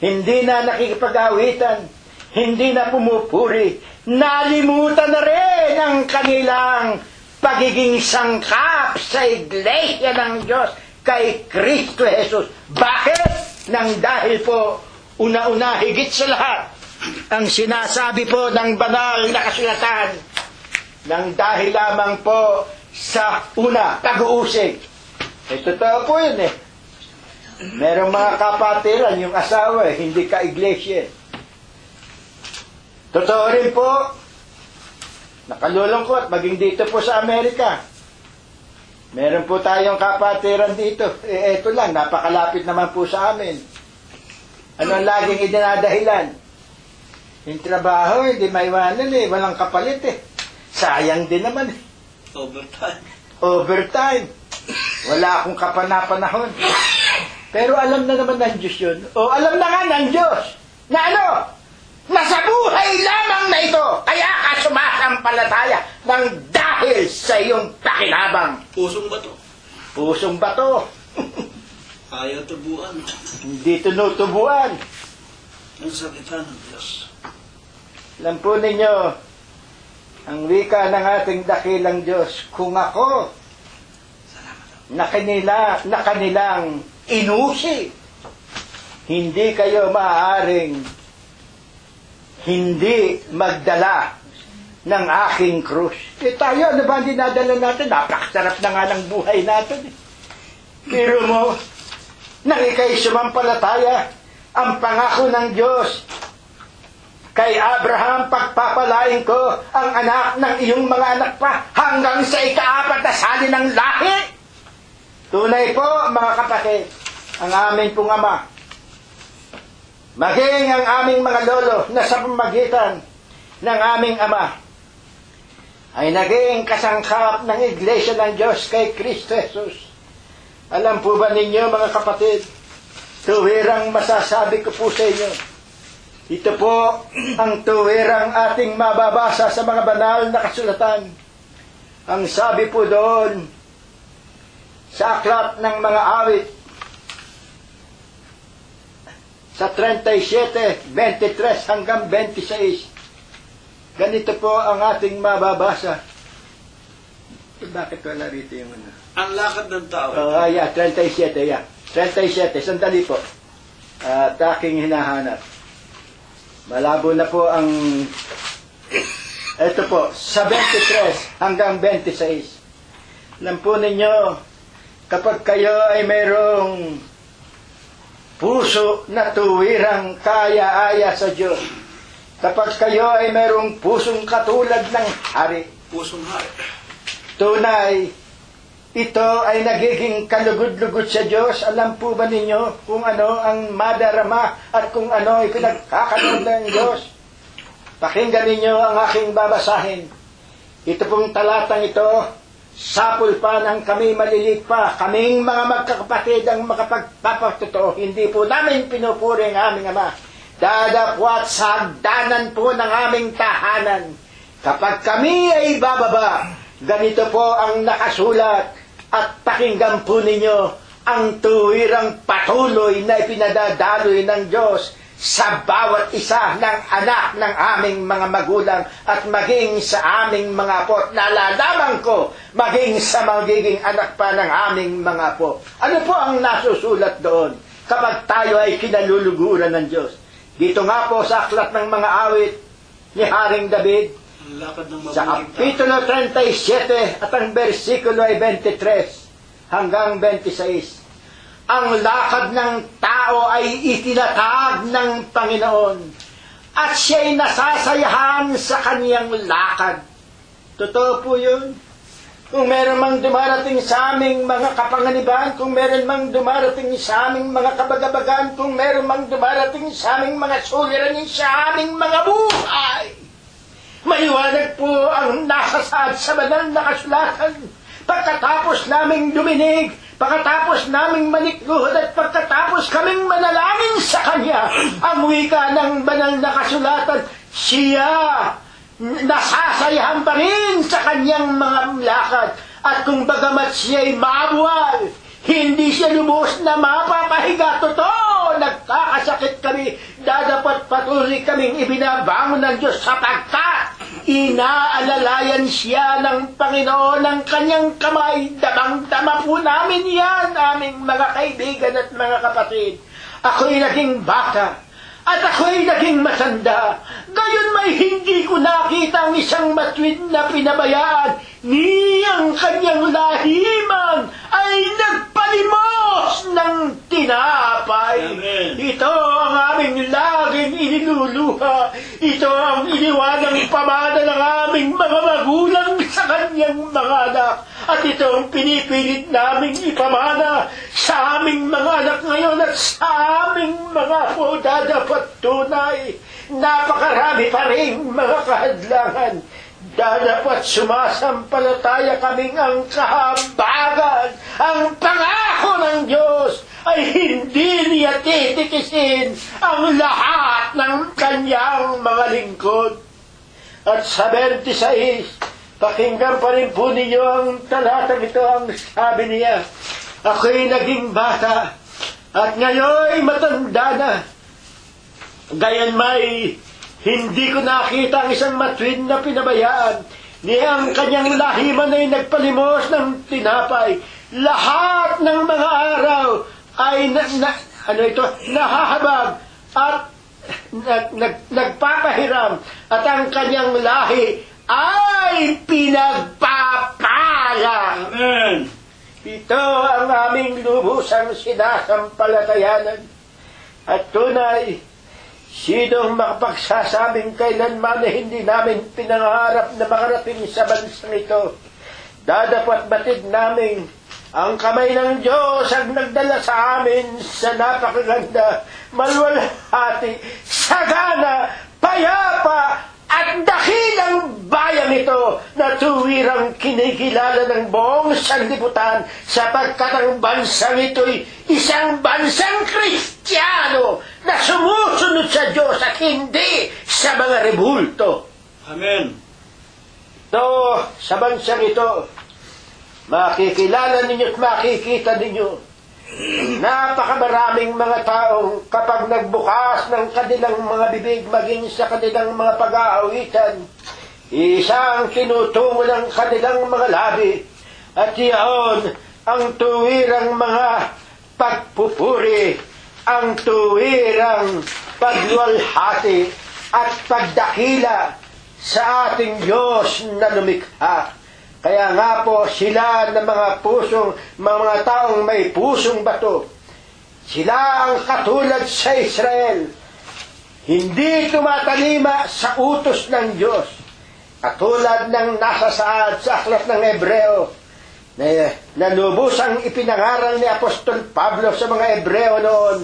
hindi na nakikipag-awitan, hindi na pumupuri, nalimutan na rin ang kanilang pagiging sangkap sa Iglesia ng Diyos kay Kristo Jesus. Bakit? Nang dahil po, una-una, higit sa lahat, ang sinasabi po ng banal na kasulatan, nang dahil lamang po sa una, pag-uusig. Totoo po yun eh. Merong mga kapatiran, yung asawa hindi ka-iglesia. Totoo rin po, nakalulungkot, maging dito po sa Amerika. Meron po tayong kapatiran dito. Eto lang, napakalapit naman po sa amin. Ano ang laging idinadahilan? Yung trabaho, hindi maiwanan walang kapalit Sayang din naman Overtime. Wala akong kapanapanahon. Pero alam na naman ng Diyos yun. O alam na nga ng Diyos na ano? Nasa buhay lamang na ito. Kaya ka sumasampalataya ng dahil sa iyong pakinabang. Pusong bato. Pusong bato. Ayaw tubuan. Hindi tinutubuan. Ang salita ng Diyos. Alam po ninyo, ang wika ng ating dakilang Diyos, kung ako na kanilang inusi, hindi kayo maaaring hindi magdala ng aking krus. Tayo, ano ba ang dinadala natin? Napakasarap na nga ng buhay natin. Pero mo, nang ikay sumampalataya, ang pangako ng Diyos, kay Abraham, pagpapalain ko ang anak ng iyong mga anak pa hanggang sa ika-4 na sali ng lahi. Tunay po, mga kapatid, ang amin pong ama, maging ang aming mga lolo na sa pamagitan ng aming ama, ay naging kasangkap ng Iglesia ng Diyos kay Kristo Jesus. Alam po ba ninyo, mga kapatid, tuwirang masasabi ko po sa inyo, ito po ang tuwirang ating mababasa sa mga banal na kasulatan. Ang sabi po doon, sa aklat ng mga awit, sa 37, 23 hanggang 26, ganito po ang ating mababasa. Bakit wala rito yung ano? Ang lakad ng tao. 37, 37, sandali po. At aking hinahanap. Malabo na po ang... Ito po, sa 23 hanggang 26. Alam po ninyo, kapag kayo ay mayroong puso na tuwirang kaya-aya sa Diyos, kapag kayo ay mayroong pusong katulad ng hari, Pusong hari. tunay, ito ay nagiging kalugod-lugod sa Diyos. Alam po ba ninyo kung ano ang madarama at kung ano ay pinagkakalob ng Diyos? Pakinggan ninyo ang aking babasahin. Ito pong talatang ito, sapul pa ng kami malilit pa, kaming mga magkakapatid ang makapagpapatotoo. Hindi po namin pinupuri ang aming Ama. Dadapwat sa hagdanan po ng aming tahanan. Kapag kami ay bababa, ganito po ang nakasulat. At pakinggan po ninyo ang tuwirang patuloy na ipinadadaloy ng Diyos sa bawat isa ng anak ng aming mga magulang at maging sa aming mga apo. Nalalaman ko, maging sa magiging anak pa ng aming mga apo. Ano po ang nasusulat doon kapag tayo ay kinaluluguran ng Diyos? Dito nga po sa aklat ng mga awit ni Haring David, Ang lakad ng sa mabuting tao. Kapitulo 37 at ang versikulo ay 23 hanggang 26. Ang lakad ng tao ay itinatag ng Panginoon at siya'y nasasayahan sa kaniyang lakad. Totoo po yun. Kung meron mang dumarating sa aming mga kapanganiban, kung meron mang dumarating sa aming mga kabagabagan, kung meron mang dumarating sa aming mga suliranin sa aming mga buhay, maliwanag po ang nakasaad sa banal na kasulatan. Pagkatapos naming duminig, pagkatapos naming manikluhod at pagkatapos kaming manalangin sa Kanya, ang wika ng banal na kasulatan, siya nasasayahan pa rin sa kanyang mga lakad. At kung bagamat siya'y mabuwal, hindi siya lubos na mapapahiga. Totoo, nagkakasakit kami, dadapat patuloy kaming ibinabangon ng Diyos sapagkat inaalalayan siya ng Panginoon ng kanyang kamay. Damang-dama po namin yan, aming mga kaibigan at mga kapatid. Ako'y naging bata at ako'y naging matanda. Gayon may hindi ko nakita ang isang matuwid na pinabayaan. Ni ang kanyang lahiman ay nagpalimos ng tinapay. Amen. Ito ang aming laging iniluluha. Ito ang iniwanang pamana ng aming mga magulang sa kanyang mga anak. At ito ang pinipilit naming ipamana sa aming mga anak ngayon at sa aming mga apo. Dapat tunay, napakarami pa rin mga kahadlangan. Dapat sumasampalataya kaming ang kahabagan, ang pangako ng Diyos ay hindi niya titikisin ang lahat ng kanyang mga lingkod. At sa 26, pakinggan pa rin po ninyo ang talatang ito. Ang sabi niya, ako'y naging bata at ngayon matanda na. Gayon may hindi ko nakita ang isang matuwid na pinabayaan. Ni ang kanyang lahiman ay nagpalimos ng tinapay. Lahat ng mga araw ay nahahabag at nagpapahiram. At ang kanyang lahi ay pinagpapala. Amen. Ito ang aming lubusang sinasampalatayanan. At tunay, sinong makapagsasabing kailanman na hindi namin pinangarap na makarating sa bansang ito? Dadapat batid namin ang kamay ng Diyos ang nagdala sa amin sa napakaganda, malwalhati, sagana, payapa, at dakilang bayan ito na tuwirang kinikilala ng buong sanlibutan sapagkat ang bansang ito'y isang bansang Kristiyano na sumusunod sa Diyos at hindi sa mga rebulto. Amen. Ito, sa bansang ito, makikilala ninyo at makikita ninyo napakamaraming mga taong kapag nagbukas ng kanilang mga bibig maging sa kanilang mga pag-aawitan, isang tinutungo ng kanilang mga labi at iyon ang tuwirang mga pagpupuri, ang tuwirang pagluwalhati at pagdakila sa ating Diyos na lumikha. Kaya nga po sila na mga taong may pusong bato, sila ang katulad sa Israel, hindi tumatalima sa utos ng Diyos. Katulad ng nasasaad sa aklat ng Hebreo, na lubusang ipinangaral ni Apostol Pablo sa mga Hebreo noon,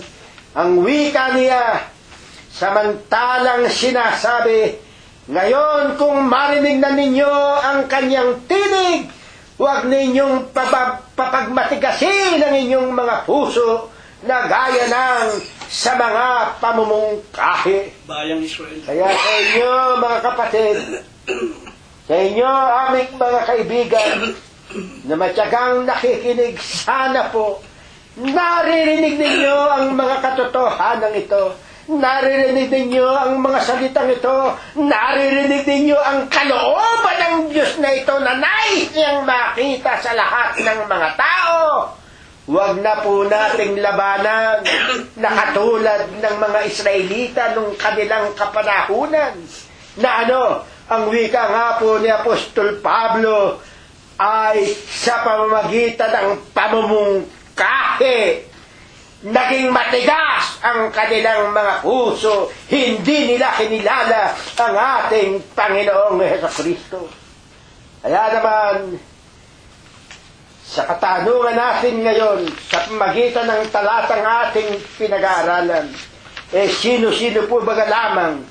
ang wika niya, samantalang sinasabi, ngayon kung marinig na ninyo ang kanyang tinig, huwag ninyong papagmatigasin ang inyong mga puso na gaya ng sa mga pamumungkahi. Bayang Israel. Kaya sa inyo mga kapatid, sa inyo aming mga kaibigan na matyagang nakikinig, sana po naririnig ninyo ang mga katotohanan ito. Naririnig ninyo ang mga salitang ito. Naririnig ninyo ang kalooban ng Diyos na ito na nais niyang makita sa lahat ng mga tao Huwag na po nating labanan na katulad ng mga Israelita nung kanilang kapanahunan. Na ang wika nga po ni Apostol Pablo ay sa pamamagitan ng pamumungkahi. Naging matigas ang kanilang mga puso. Hindi nila kinilala ang ating Panginoong Hesukristo. Kaya naman, sa katanungan natin ngayon, sa pamagitan ng talatang ating pinag-aaralan, sino-sino po baga lamang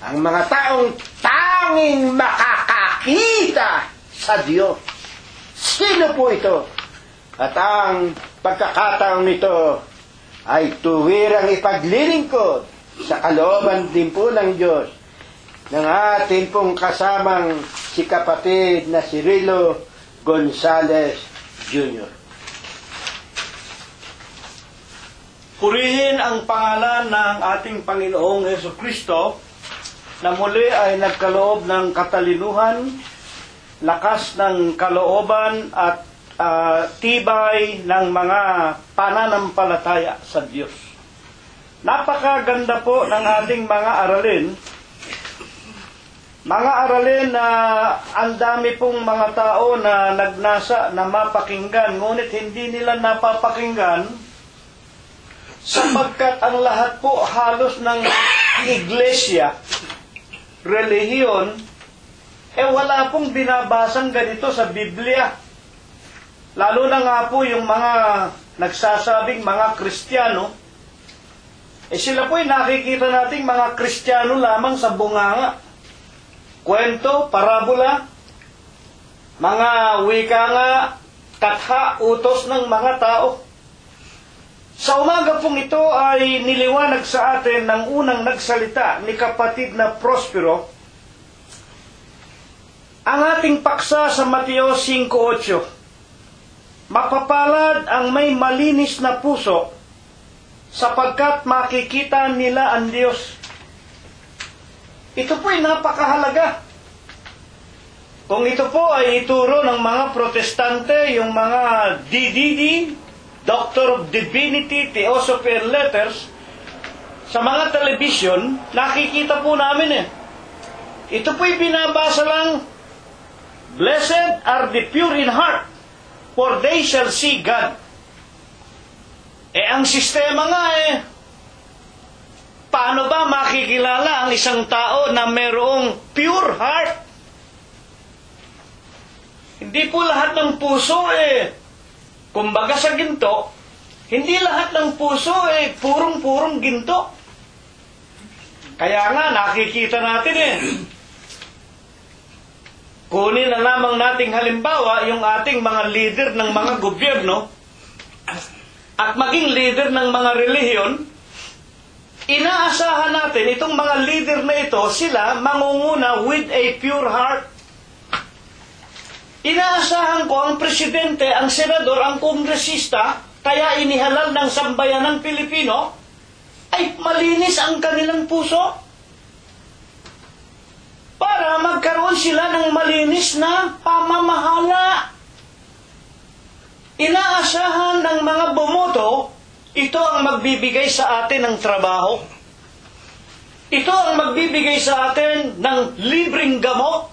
ang mga taong tanging makakakita sa Diyos? Sino po ito? At ang pagkakataong nito ay tuwirang ipaglilingkod sa kalooban din po ng Diyos ng ating pong kasamang si kapatid na si Rilo Gonzales Jr. Purihin ang pangalan ng ating Panginoong Hesukristo na muli ay nagkaloob ng katalinuhan, lakas ng kalooban at tibay ng mga pananampalataya sa Diyos. Napakaganda po ng ating mga aralin. Mga aralin na ang dami pong mga tao na nagnasa na mapakinggan, ngunit hindi nila napapakinggan sapagkat ang lahat po halos ng iglesia, relihiyon, wala pong binabasang ganito sa Biblia. Lalo na nga po yung mga nagsasabing mga Kristiyano, sila po'y nakikita nating mga Kristiyano lamang sa bunganga. Kwento, parabola, mga wika nga, katha, utos ng mga tao. Sa umaga pong ito ay niliwanag sa atin ng unang nagsalita ni kapatid na Prospero ang ating paksa sa Mateo 5:8. Mapapalad ang may malinis na puso sapagkat makikita nila ang Diyos. Ito po ay napakahalaga. Kung ito po ay ituro ng mga protestante, yung mga DDD, Doctor of Divinity, Theosophy and Letters, sa mga television, nakikita po namin Ito po ay binabasa lang, Blessed are the pure in heart, for they shall see God. Ang sistema nga paano ba makikilala ang isang tao na mayroong pure heart? Hindi po lahat ng puso kumbaga sa ginto, hindi lahat ng puso purong-purong ginto. Kaya nga nakikita natin kunin na lamang nating halimbawa yung ating mga leader ng mga gobyerno at maging leader ng mga relihiyon. Inaasahan natin itong mga leader na ito, sila mangunguna with a pure heart. Inaasahan ko ang presidente, ang senador, ang kongresista, kaya inihalal ng sambayanang Pilipino, ay malinis ang kanilang puso. Para magkaroon sila ng malinis na pamamahala. Inaasahan ng mga bumoto, ito ang magbibigay sa atin ng trabaho. Ito ang magbibigay sa atin ng libreng gamot.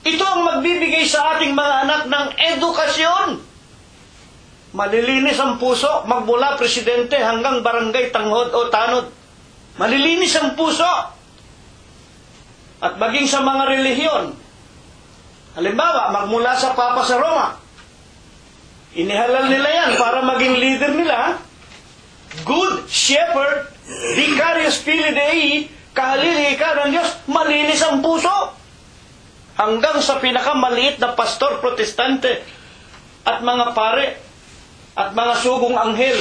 Ito ang magbibigay sa ating mga anak ng edukasyon. Malilinis ang puso, magmula presidente hanggang barangay tanghod o tanod. Malilinis ang puso. At maging sa mga relihiyon. Halimbawa, magmula sa Papa sa Roma. Inihalal nila yan para maging leader nila. Good Shepherd, Vicarious Filii Dei, kahalili ka ng Diyos, malinis ang puso. Hanggang sa pinakamaliit na pastor protestante at mga pare at mga sugong anghel.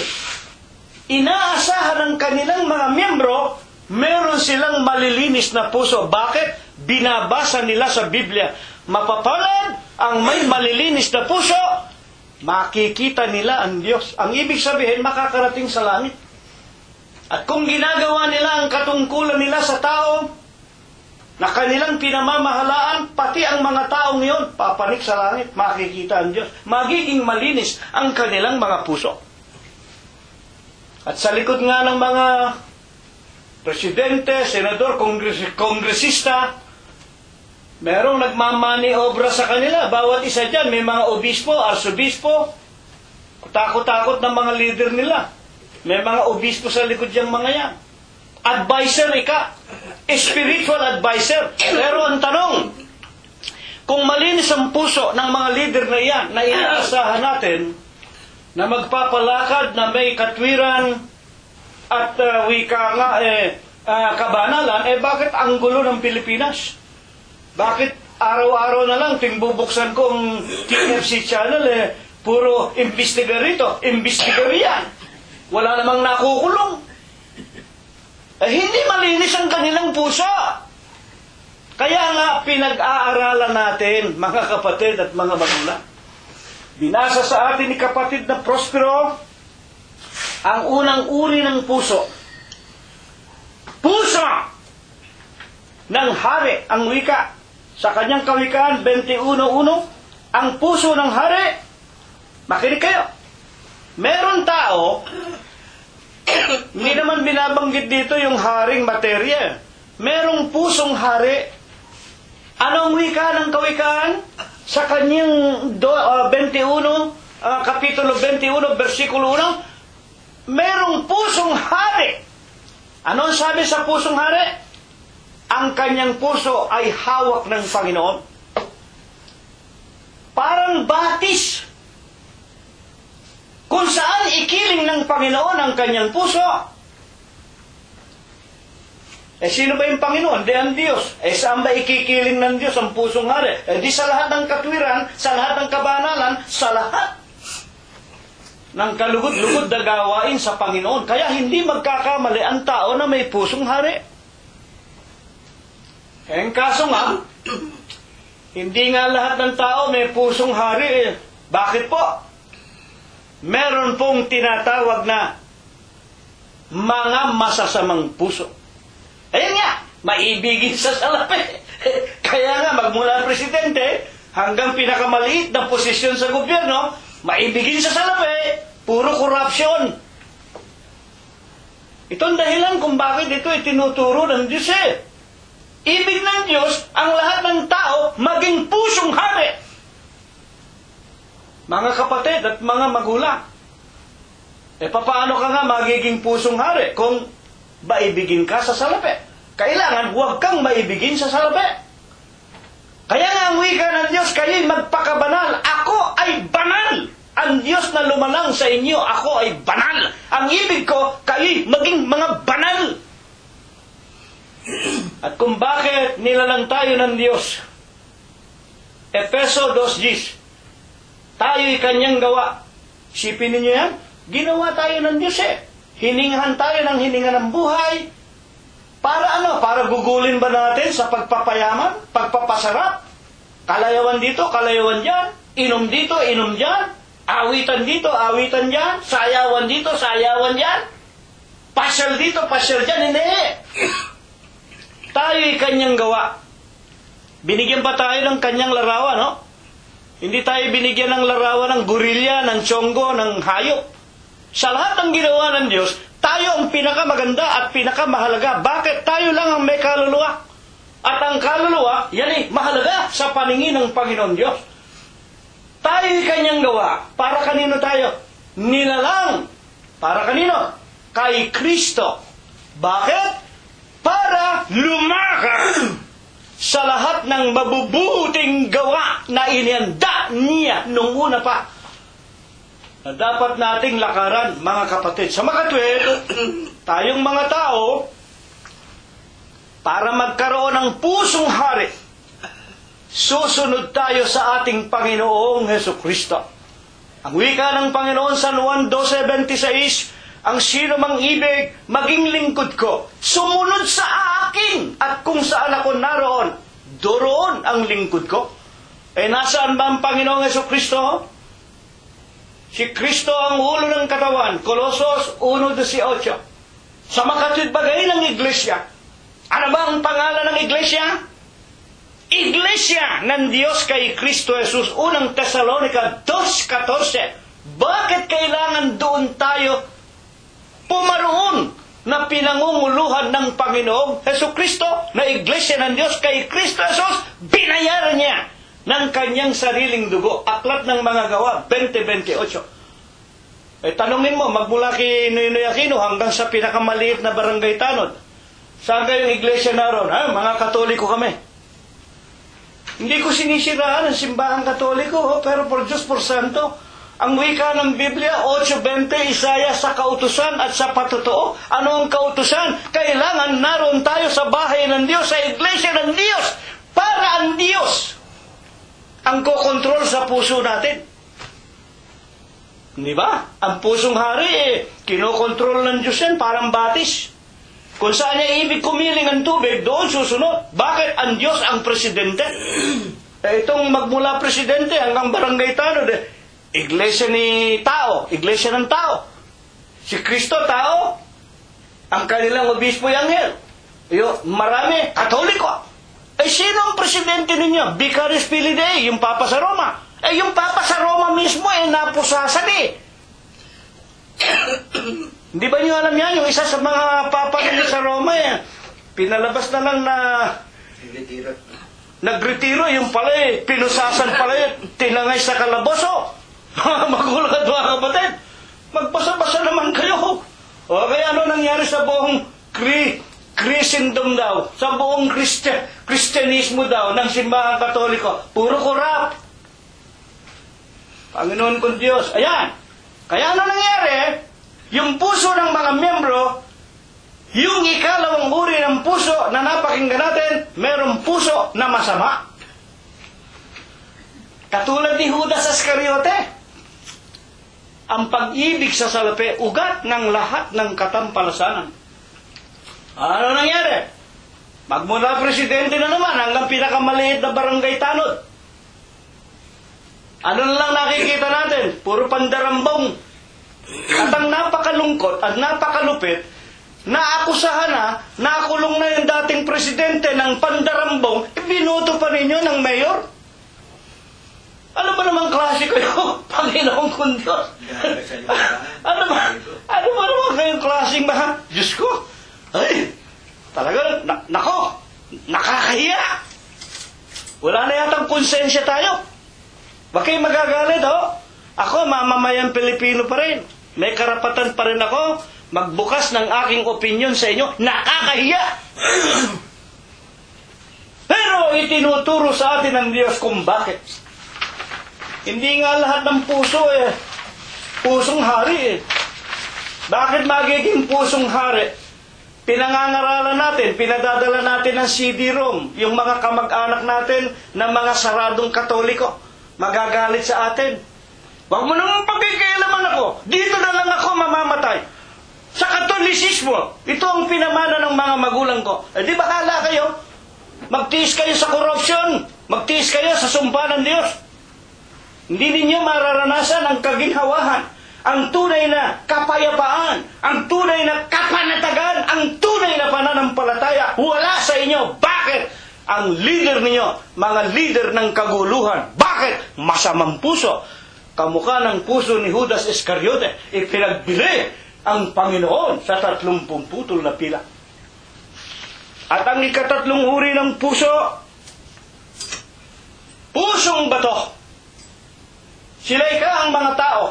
Inaasahan ng kanilang mga miyembro, meron silang malilinis na puso. Bakit? Binabasa nila sa Biblia. Mapapalad ang may malilinis na puso, makikita nila ang Diyos. Ang ibig sabihin, makakarating sa langit. At kung ginagawa nila ang katungkulan nila sa tao, na kanilang pinamamahalaan, pati ang mga taong iyon, papanik sa langit, makikita ang Diyos. Magiging malinis ang kanilang mga puso. At sa likod nga ng mga presidente, senador, kongresista, merong nagmamani obra sa kanila. Bawat isa dyan, may mga obispo, arsobispo, takot-takot ng mga leader nila. May mga obispo sa likod diyang mga yan. Advisor spiritual advisor. Pero ang tanong, kung malinis ang puso ng mga leader na yan, na inaasahan natin, na magpapalakad na may katwiran at wika nga, kabanalan, bakit ang gulo ng Pilipinas? Bakit araw-araw na lang tingbubuksan ko ang TFC channel, puro imbestiga rito, imbestiga riyan. Wala namang nakukulong. Hindi malinis ang kanilang puso. Kaya nga pinag-aaralan natin, mga kapatid at mga magulang. Binasa sa atin ni kapatid na Prospero, ang unang uri ng puso. Puso ng hari, ang wika. Sa kanyang kawikaan 21:1, ang puso ng hari, makinig kayo. Meron tao, hindi naman binabanggit dito yung haring materya. Merong pusong hari. Anong wika ng kawikaan? Sa kanyang 21, kapitulo 21, versikulo 1, merong pusong hari. Ano ang sabi sa pusong hari? Ang kanyang puso ay hawak ng Panginoon. Parang batis. Kung saan ikiling ng Panginoon ang kanyang puso. Sino ba yung Panginoon? Di ang Diyos. Saan ba ikikiling ng Diyos ang pusong hari? Di sa lahat ng katwiran, sa lahat ng kabanalan, sa lahat ng kalugod-lugod na gawain sa Panginoon. Kaya hindi magkakamali ang tao na may pusong hari. Ang kaso nga, hindi nga lahat ng tao may pusong hari. Bakit po? Meron pong tinatawag na mga masasamang puso. Ayan nga, maibigin sa salapi. Kaya nga, magmula presidente hanggang pinakamaliit na posisyon sa gobyerno, maibigin sa salapi, puro korupsyon. Itong dahilan kung bakit ito itinuturo ng Diyos Ibig ng Diyos, ang lahat ng tao maging pusong hari. Mga kapatid at mga magulang. Paano ka nga magiging pusong hari kung maibigin ka sa salapi? Kailangan huwag kang maibigin sa salapi. Kaya nga ang wika ng Diyos, kayo'y magpakabanal. Ako ay banal. Ang Diyos na lumalang sa inyo, ako ay banal. Ang ibig ko, kayo'y maging mga banal. At kung bakit nilalang tayo ng Diyos, Efeso 2:10, tayo'y kanyang gawa. Isipin ninyo yan? Ginawa tayo ng Diyos Hiningahan tayo ng hininga ng buhay. Para ano? Para gugulin ba natin sa pagpapayaman? Pagpapasarap? Kalayawan dito, kalayawan dyan. Inom dito, inom dyan. Awitan dito, awitan dyan. Sayawan dito, sayawan dyan. Pasyal dito, pasyal dyan. Hindi. Tayo'y kanyang gawa. Binigyan pa tayo ng kanyang larawan, no? Hindi tayo binigyan ng larawan ng gorilya, ng tiyonggo, ng hayop. Sa lahat ng ginawa ng Diyos, tayo ang pinakamaganda at pinakamahalaga. Bakit? Tayo lang ang may kaluluwa. At ang kaluluwa, yan mahalaga sa paningin ng Panginoon Diyos. Tayo'y kanyang gawa. Para kanino tayo? Nilalang. Para kanino? Kay Kristo. Bakit? Para lumakad sa lahat ng mabubuting gawa na inihanda niya nung una pa na dapat nating lakaran, mga kapatid. Sa makatwid, tayong mga tao, para magkaroon ng pusong hari, susunod tayo sa ating Panginoong Hesukristo. Ang wika ng Panginoon sa Juan 12:26, ang sino mang ibig, maging lingkod ko, sumunod sa akin, at kung saan ako naroon, doroon ang lingkod ko. Nasaan ba ang Panginoong Hesukristo? Si Kristo ang ulo ng katawan, Colosos 1:18. Sa makatwid bagay ng iglesia, ano ba ang pangalan ng iglesia? iglesia ng Diyos kay Kristo Jesus. Unang Tesalonica 2:14. Bakit kailangan doon tayo pumaroon na pinangunguluhan ng Panginoong Jesucristo na iglesia ng Diyos kay Kristo Jesus? Binayaran niya ng kanyang sariling dugo. Aklat ng mga gawa 20:28. Tanungin mo, magmula kay Noynoy Aquino hanggang sa pinakamaliit na barangay tanod, saan kayong iglesia naroon? Mga Katoliko kami. Hindi ko sinisiraan ang simbahang Katoliko, pero por Diyos, por Santo, ang wika ng Biblia, 8:20, Isaya, sa kautusan at sa patotoo. Ano ang kautusan? Kailangan naroon tayo sa bahay ng Diyos, sa iglesia ng Diyos, para ang Diyos ang kokontrol sa puso natin. Di ba? Ang pusong hari, kinokontrol ng Diyos yan, parang batis. Kung saan niya ibig kumiling ang tubig, doon susunod. Bakit? Ang Diyos ang presidente. Itong magmula presidente hanggang barangay tanod, iglesia ni tao, iglesia ng tao. Si Kristo, tao. Ang kanilang obispo yung anghel. Marami, Katoliko. Sino ang presidente ninyo? Vicarius Filii, yung Papa sa Roma. Yung Papa sa Roma mismo, napusasan Hindi ba niyo alam yan? Yung isa sa mga Papa ninyo sa Roma, pinalabas na lang na nagretiro, yung pala pinusasan pala tinangay sa kalaboso. Magulat mga kapatid. Magbasa-basa naman kayo. O kaya ano nangyari sa buong Christendom daw, sa buong Kristyanismo daw ng simbahang Katoliko? Puro korap. Panginoon kong Diyos. Ayan. Kaya ano nangyari? Yung puso ng mga miyembro, yung ikalawang uri ng puso na napakinggan natin, merong puso na masama. Katulad ni Judas Iscariote, ang pag-ibig sa salapi, ugat ng lahat ng katampalasanan. Ano nangyari? Magmula presidente na naman hanggang pinakamaliit na barangay tanod. Ano na lang nakikita natin? Puro pandarambong. At ang napakalungkot at napakalupit, naakusahan na, nakulong na yung dating presidente ng pandarambong, binoto pa ninyo ng mayor? Ano ba namang klase kayo, Panginoong kong Diyos? ano ba naman kayong klaseng ba? Diyos ko, ay, talaga, nako, nakakahiya. Wala na yatang konsensya tayo. Baka kayo magagalit, Ako, mamamayan Pilipino pa rin. May karapatan pa rin ako magbukas ng aking opinion sa inyo. Nakakahiya! Pero itinuturo sa atin ng Diyos kung bakit. Hindi nga lahat ng puso pusong hari Bakit magiging pusong hari? Pinangangaralan natin, pinadadala natin ng CD-ROM, yung mga kamag-anak natin ng mga saradong Katoliko. Magagalit sa atin. Huwag mo naman pagkikialaman ako. Dito na lang ako mamamatay. Sa Katolisismo, ito ang pinamana ng mga magulang ko. Di bahala kayo. Magtiis kayo sa corruption. Magtiis kayo sa sumpa ng Diyos. Hindi ninyo mararanasan ang kaginhawahan, ang tunay na kapayapaan, ang tunay na kapanatagan, ang tunay na pananampalataya. Wala sa inyo. Bakit? Ang leader ninyo, mga leader ng kaguluhan. Bakit? Masamang puso. Kamukha ng puso ni Judas Iscariote, ipinagbili ang Panginoon sa 30 putol na pila. At ang ikatatlong uri ng puso, pusong bato. Sila'y ka ang mga tao.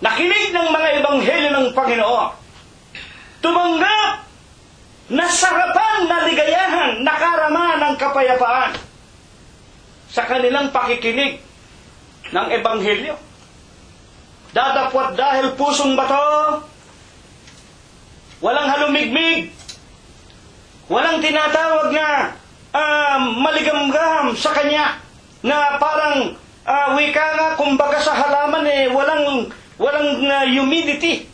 Nakinig ng mga ebanghelyo ng Panginoon. Tumanggap na sarapan, na ligayahan, nakarama ng kapayapaan sa kanilang pakikinig ng ebanghelyo. Dadapwat dahil pusong bato, walang halumigmig, walang tinatawag na maligamgam sa kanya, na parang wika nga, kumbaga sa halaman walang humidity.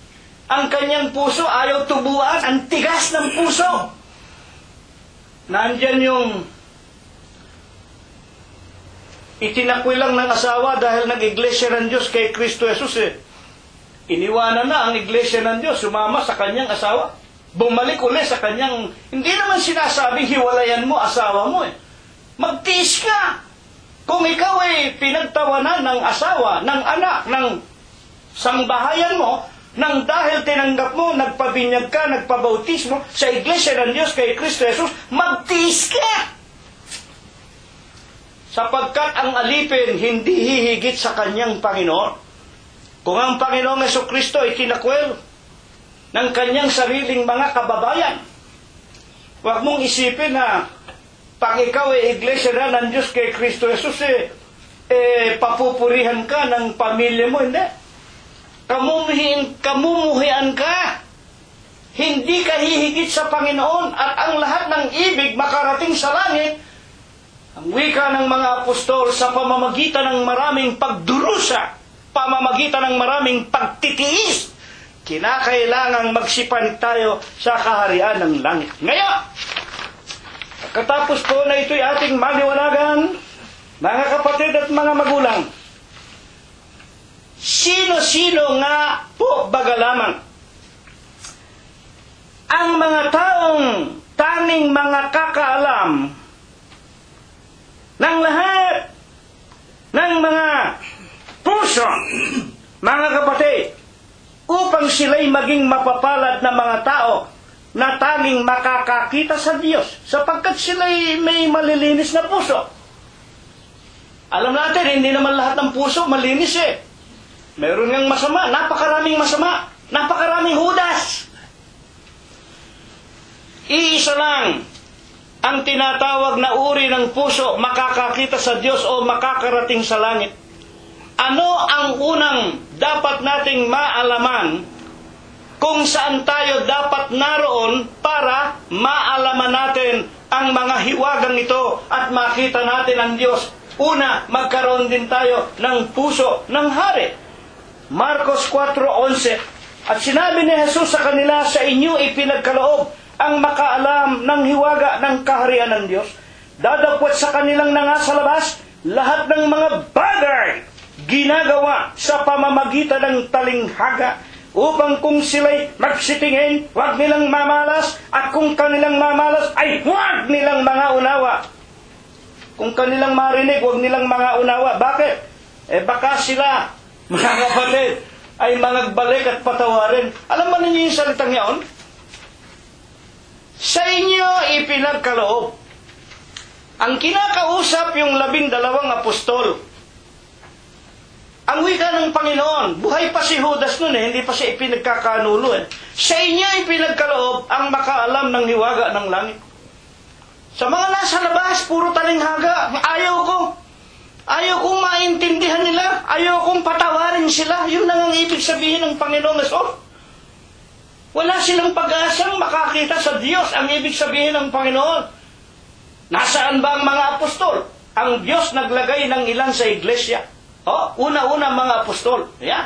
Ang kanyang puso ayaw tubuan, ang tigas ng puso. Nandyan yung itinakwil lang ng asawa dahil nag-iglesia ng Diyos kay Kristo Jesus Iniwanan na ang iglesia ng Diyos, sumama sa kanyang asawa. Bumalik uli sa kanyang, hindi naman sinasabing hiwalayan mo asawa mo Magtiis ka. Kung ikaw ay pinagtawanan ng asawa, ng anak, ng sangbahayan mo, nang dahil tinanggap mo, nagpabinyag ka, nagpabautismo sa Iglesia ng Diyos kay Kristo Jesus, magtiis ka. Sapagkat ang alipin hindi hihigit sa kanyang Panginoon. Kung ang Panginoong Jesucristo ay tinakwel ng kanyang sariling mga kababayan, huwag mong isipin na pag ikaw ay iglesia na ng Diyos kay Kristo Jesus, papupurihan ka ng pamilya mo. Hindi. Kamumuhian ka. Hindi ka hihigit sa Panginoon at ang lahat ng ibig makarating sa langit. Ang wika ng mga apostol sa pamamagitan ng maraming pagdurusa, pamamagitan ng maraming pagtitiis, kinakailangang magsipanig tayo sa kaharian ng langit. Ngayon, katapos po na ito'y ating maliwanagan, mga kapatid at mga magulang, sino-sino nga po baga lamang ang mga taong tanging mga kakaalam ng lahat ng mga puso, mga kapatid, upang sila'y maging mapapalad na mga tao na tanging makakakita sa Diyos, sapagkat sila'y may malilinis na puso. Alam natin, hindi naman lahat ng puso malinis eh. Meron ngang masama, napakaraming masama, napakaraming hudas. Iisa lang ang tinatawag na uri ng puso makakakita sa Diyos o makakarating sa langit. Ano ang unang dapat nating maalaman kung saan tayo dapat naroon para maalaman natin ang mga hiwagang ito at makita natin ang Diyos? Una, magkaroon din tayo ng puso ng hari. Marcos 4:11. At sinabi ni Jesus sa kanila, sa inyo ipinagkaloob ang makaalam ng hiwaga ng kaharian ng Diyos. Dadapwat sa kanilang nanga sa labas lahat ng mga bagay ginagawa sa pamamagitan ng talinghaga, upang kung sila'y magsitingin, huwag nilang mamalas, at kung kanilang mamalas, ay huwag nilang mga unawa. Kung kanilang marinig, huwag nilang mga unawa. Bakit? Baka sila, mga kapatid, ay mangagbalik at patawarin. Alam mo ninyo yung salitang yaon? Sa inyo ipinagkaloob. Ang kinakausap yung 12 apostol. Ang wika ng Panginoon, buhay pa si Judas nun hindi pa siya ipinagkakanulo Sa inyo ipinagkaloob ang makaalam ng hiwaga ng langit. Sa mga nasa labas, puro talinghaga. Ayaw kong maintindihan nila. Ayaw kong patawarin sila. Yun lang ang ibig sabihin ng Panginoong Yesus. Wala silang pag-asang makakita sa Diyos. Ang ibig sabihin ng Panginoon. Nasaan ba ang mga apostol? Ang Diyos naglagay ng ilan sa iglesia. Una-una mga apostol. Yan.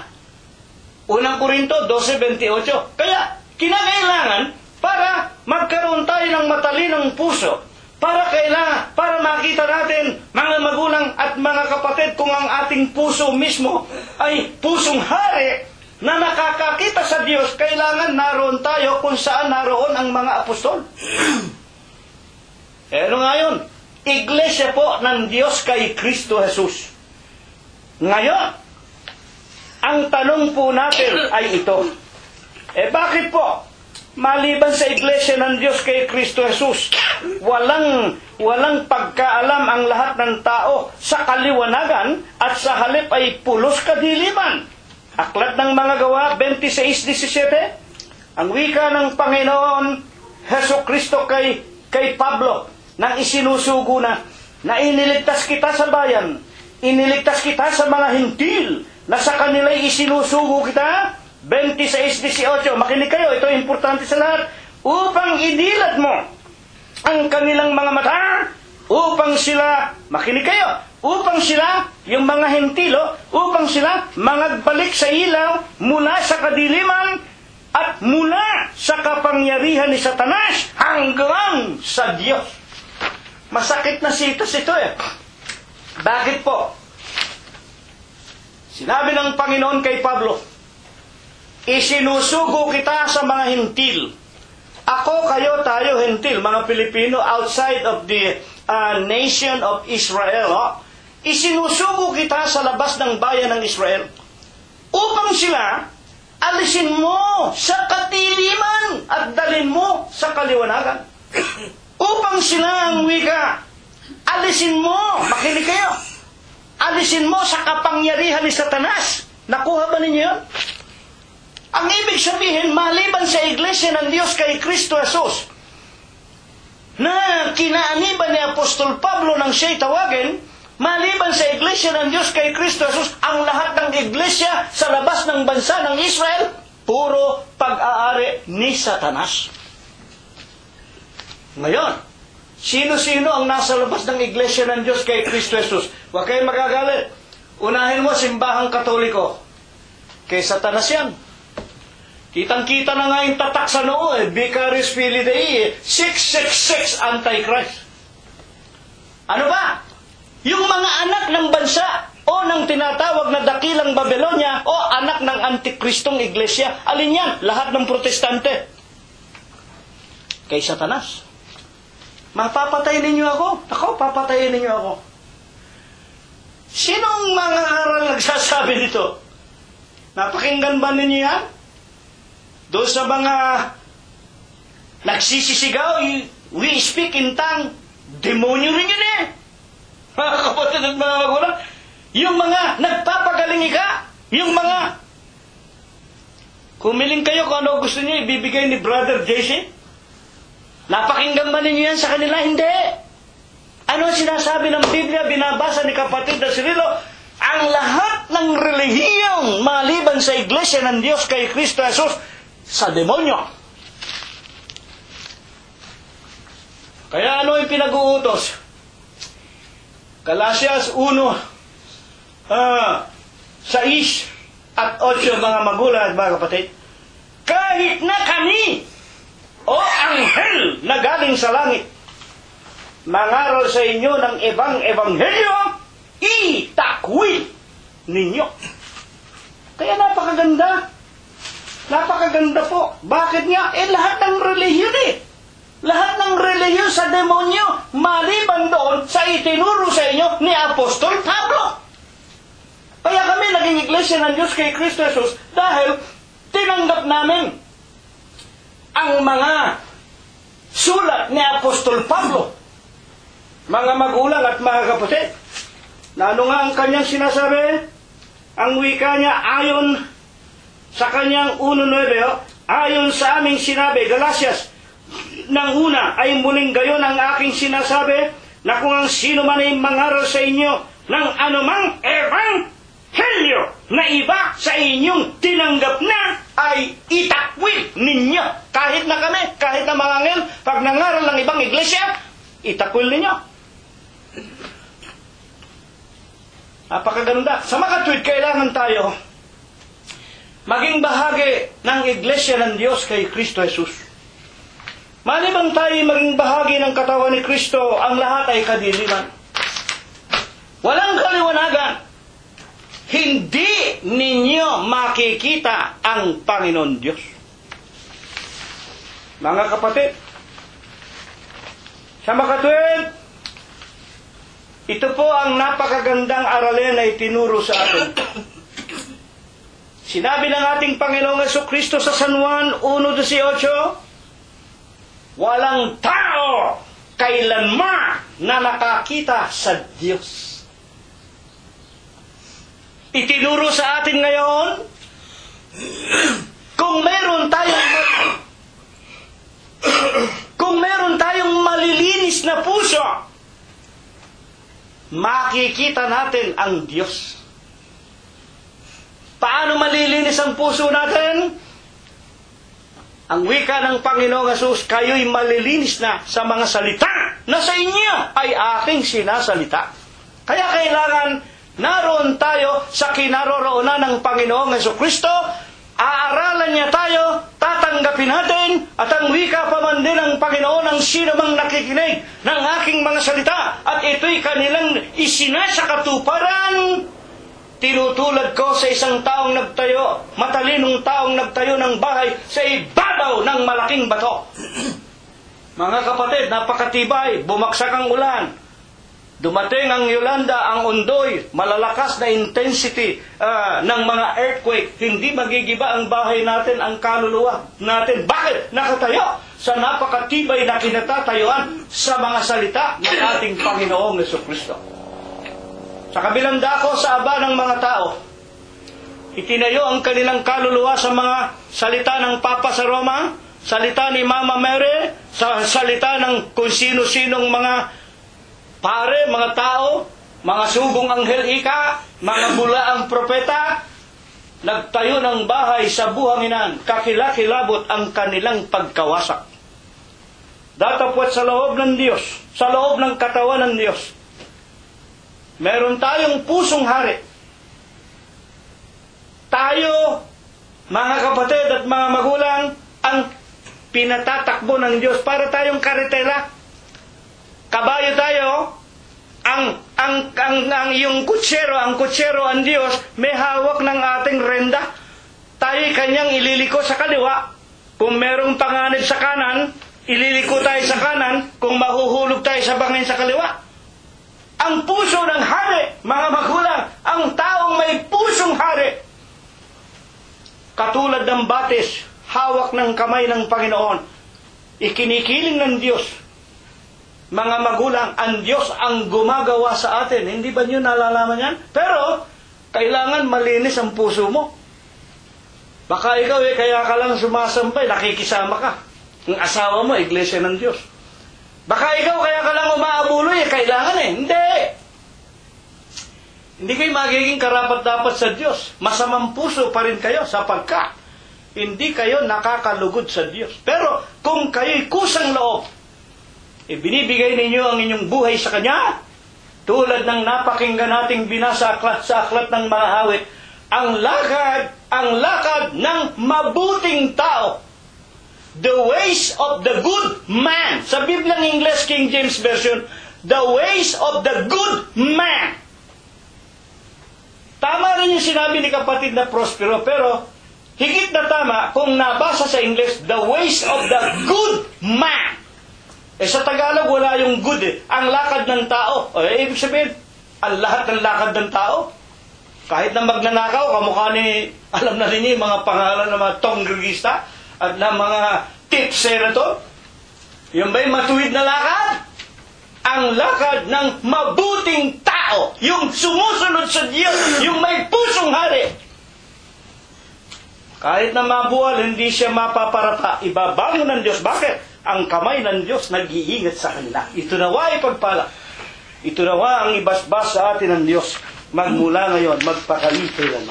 Unang Korinto 12:28. Kaya, kinakailangan para magkaroon tayo ng matalinong puso. Para makita natin, mga magulang at mga kapatid, kung ang ating puso mismo ay pusong hari na nakakakita sa Diyos, kailangan naroon tayo kung saan naroon ang mga apostol. Ano nga yun? Iglesia po ng Diyos kay Kristo Jesus. Ngayon, ang tanong po natin ay ito. Bakit po? Maliban sa Iglesia ng Diyos kay Kristo Jesus, walang pagkaalam ang lahat ng tao sa kaliwanagan at sa halip ay pulos kadiliman. Aklat ng mga Gawa 26:17. Ang wika ng Panginoon Jesucristo kay Pablo nang isinusugo na iniligtas kita sa bayan, iniligtas kita sa mga hintil na sa kanila'y isinusugo kita. 26:18. Makinig kayo, ito importante sa lahat. Upang idilat mo ang kanilang mga mata, upang sila, makinig kayo, upang sila, yung mga hentilo, upang sila mangagbalik sa ilaw mula sa kadiliman at mula sa kapangyarihan ni Satanas hanggang sa Diyos. Masakit na sitas ito Bakit po? Sinabi ng Panginoon kay Pablo, isinusugo kita sa mga hentil. Ako, kayo, tayo, hentil, mga Pilipino, outside of the nation of Israel. Isinusugo kita sa labas ng bayan ng Israel upang sila alisin mo sa katiliman at dalhin mo sa kaliwanagan. Upang sila ang wika, alisin mo, makinig kayo, alisin mo sa kapangyarihan ni Satanas. Nakuha ba ninyo yun? Ang ibig sabihin, maliban sa iglesia ng Diyos kay Kristo Jesus, na kinaaniban ni Apostol Pablo nang siya'y tawagin, maliban sa iglesia ng Diyos kay Kristo Jesus, ang lahat ng iglesia sa labas ng bansa ng Israel, puro pag-aari ni Satanas. Ngayon, sino-sino ang nasa labas ng iglesia ng Diyos kay Kristo Jesus? Huwag kayong magagalit. Unahin mo simbahang Katoliko. Kay Satanas yan. Kitang-kita na nga yung tatak sa noo, Vicarious Filii Dei, 666 Antichrist. Ano ba? Yung mga anak ng bansa o ng tinatawag na dakilang Babylonia o anak ng Antikristong iglesia, alin yan? Lahat ng protestante. Kay Satanas. Mapapatay ninyo ako? Ako, papatayin ninyo ako. Sinong mga aral nagsasabi dito? Napakinggan ba ninyo yan? Doon sa mga nagsisisigaw, we speak in tongue, demonyo rin yun eh. Mga kapatid at mga magulang, yung mga nagpapagaling ka, yung mga kumiling kayo kung ano gusto niyo ibibigay ni Brother JC. Napakinggan ba ninyo yan sa kanila? Hindi. Ano sinasabi ng Biblia, binabasa ni kapatid na Cirilo? Ang lahat ng relihiyong maliban sa iglesia ng Diyos kay Kristo Jesus, sa demonyo. Kaya ano yung pinag-uutos? Galatians 1, 6 at 8, mga magulang at mga kapatid. Kahit na kami o anghel na galing sa langit mangaral sa inyo ng ebanghelyo, itakwil ninyo. Kaya napakaganda. Napakaganda po. Bakit nga? Lahat ng relihiyon Lahat ng relihiyon sa demonyo, maliban doon sa itinuro sa inyo ni Apostol Pablo. Kaya kami naging iglesia ng Diyos kay Kristo Jesus dahil tinanggap namin ang mga sulat ni Apostol Pablo. Mga magulang at mga kapatid, na ano nga ang kanyang sinasabi? Ang wika niya ayon sa kanyang 1.9, ayon sa aming sinabi, Galatias, ng una ay muling gayon ang aking sinasabi, na kung ang sino man ay mangaral sa inyo ng anumang ebanghelyo na iba sa inyong tinanggap na, ay itakwil ninyo. Kahit na kami, kahit na mga anghel, pag nangaral ng ibang iglesia, itakwil ninyo. Napakaganda. Sa makatwid, kailangan tayo maging bahagi ng iglesia ng Diyos kay Kristo Jesus. Malibang tayo maging bahagi ng katawan ni Kristo, ang lahat ay kadiliman. Walang kaliwanagan. Hindi ninyo makikita ang Panginoon Diyos. Mga kapatid, sa makatwid, ito po ang napakagandang aralin na itinuro sa atin. Sinabi ng ating Panginoong Jesucristo sa San Juan 1:18, walang tao kailanman na nakakita sa Diyos. Itinuro sa atin ngayon, kung meron tayong malilinis na puso, makikita natin ang Diyos. Paano malilinis ang puso natin? Ang wika ng Panginoong Jesus, kayo'y malilinis na sa mga salita na sa inyo ay aking sinasalita. Kaya kailangan naroon tayo sa kinaroroonan ng Panginoong Jesucristo, aaralan niya tayo, tatanggapin natin, at ang wika pa man din ng Panginoon ang sino mang nakikinig ng aking mga salita, at ito'y kanilang isinasakatuparan. Tinutulad ko sa isang taong nagtayo, matalinong taong nagtayo ng bahay sa ibabaw ng malaking bato. Mga kapatid, napakatibay, bumagsak ang ulan. Dumating ang Yolanda, ang Ondoy, malalakas na intensity ng mga earthquake. Hindi magigiba ang bahay natin, ang kaluluwa natin. Bakit? Nakatayo sa napakatibay na kinatatayuan sa mga salita ng ating Panginoong Jesucristo. Sa kabilang dako sa aba ng mga tao, itinayo ang kanilang kaluluwa sa mga salita ng Papa sa Roma, salita ni Mama Mary, sa salita ng kung sino-sinong mga pare, mga tao, mga sugong anghel ika, mga bulaang propeta, nagtayo ng bahay sa buhanginan, kakilakilabot ang kanilang pagkawasak. Datapwat sa loob ng Diyos, sa loob ng katawan ng Diyos, meron tayong pusong hari. Tayo, mga kapatid at mga magulang, ang pinatatakbo ng Diyos para tayong karitela. Kabayo tayo, ang iyong kutsero, ang Diyos, may hawak ng ating renda. Tayo kanyang ililiko sa kaliwa. Kung merong panganib sa kanan, ililiko tayo sa kanan. Kung mahuhulog tayo sa bangin sa kaliwa. Ang puso ng hari, mga magulang, ang taong may pusong hari, katulad ng batis, hawak ng kamay ng Panginoon, ikinikiling ng Diyos. Mga magulang, ang Diyos ang gumagawa sa atin. Hindi ba niyo nalalaman yan? Pero, kailangan malinis ang puso mo. Baka ikaw kaya ka lang sumasampay, nakikisama ka. Ang asawa mo, iglesia ng Diyos. Baka ikaw kaya ka lang umaabuloy, kailangan Hindi. Hindi kayo magiging karapat-dapat sa Diyos. Masamang puso pa rin kayo sapagkat hindi kayo nakakalugod sa Diyos. Pero kung kayo'y kusang loob, binibigay ninyo ang inyong buhay sa Kanya, tulad ng napakinggan nating binasa sa aklat ng mga awit, ang lakad ng mabuting tao, the ways of the good man. Sa Biblia ng English King James Version, the ways of the good man. Tama rin yung sinabi ni kapatid na Prospero, pero higit na tama kung nabasa sa English, the ways of the good man. Sa Tagalog, wala yung good Ang lakad ng tao. Ibig sabihin, ang lahat ng lakad ng tao. Kahit na magnanakaw, kamukha ni, alam na rin niyo, yung mga pangalan ng mga tonggregista at ng mga tipser na to. Yung ba yung matuwid na lakad? Ang lakad ng mabuting tao, yung sumusunod sa Diyos, yung may pusong hari. Kahit na mabuwal, hindi siya mapaparata. Ibabangon ng Diyos. Bakit? Ang kamay ng Diyos nag-iingat sa kanila. Ito nawa ipagpala. Ito nawa ang ibasbas sa atin ng Diyos. Magmula ngayon, magpakalimutan.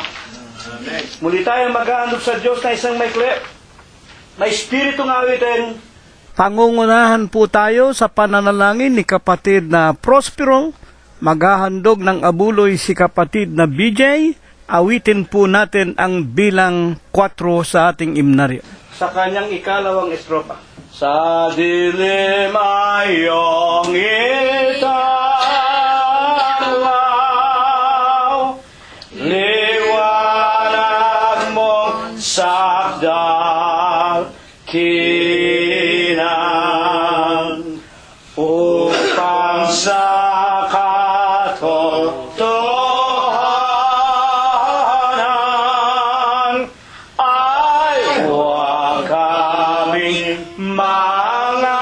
Muli tayong mag-aanod sa Diyos na isang may klep. May Espiritong awitin. Pangungunahan po tayo sa pananalangin ni kapatid na Prospero. Maghahandog ng abuloy si kapatid na BJ. Awitin po natin ang bilang 4 sa ating imnaryo. Sa kanyang ikalawang estropa. Sa dilim ay iyong italaw, liwanag mong sakdal, kinang upang sa katotohanan ay huwag kaming mga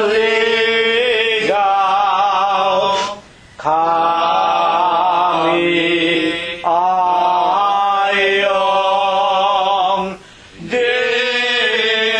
ligaw. Kami ay iyong dinggin.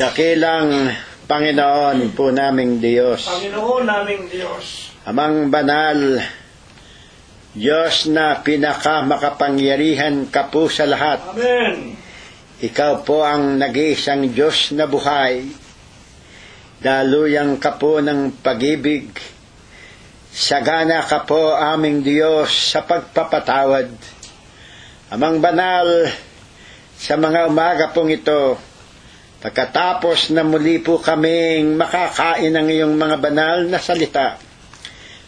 Dakilang Panginoon po naming Diyos, Panginoon naming Diyos, Amang banal, Diyos na pinakamakapangyarihan ka po sa lahat. Amen. Ikaw po ang nag-iisang Diyos na buhay. Daluyang ka po ng pag-ibig. Sagana ka po aming Diyos sa pagpapatawad. Amang banal, sa mga umaga pong ito, pagkatapos na muli po kaming makakain ng iyong mga banal na salita,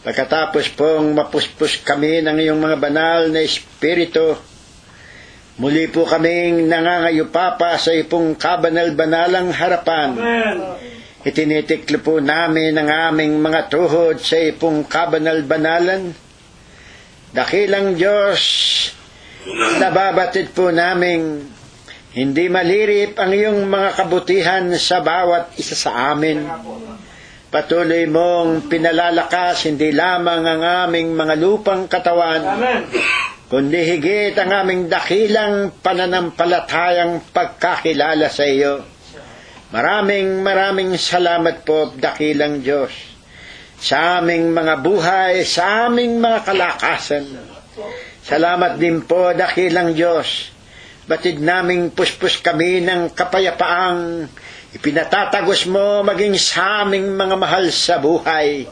pagkatapos pong mapuspos kami ng iyong mga banal na espiritu, muli po kaming nangangayupapa sa ipong kabanal-banalang harapan. Amen. Itinitiklo po namin ang aming mga tuhod sa ipong kabanal-banalan. Dakilang Diyos, nababatid po namin, hindi malirip ang iyong mga kabutihan sa bawat isa sa amin. Patuloy mong pinalalakas hindi lamang ang aming mga lupang katawan, Amen. kundi higit ang aming dakilang pananampalatayang pagkakilala sa iyo. Maraming salamat po, dakilang Diyos, sa aming mga buhay, sa aming mga kalakasan. Salamat din po, dakilang Diyos, batid naming puspos kami ng kapayapaang ipinatatagos mo maging sa aming mga mahal sa buhay,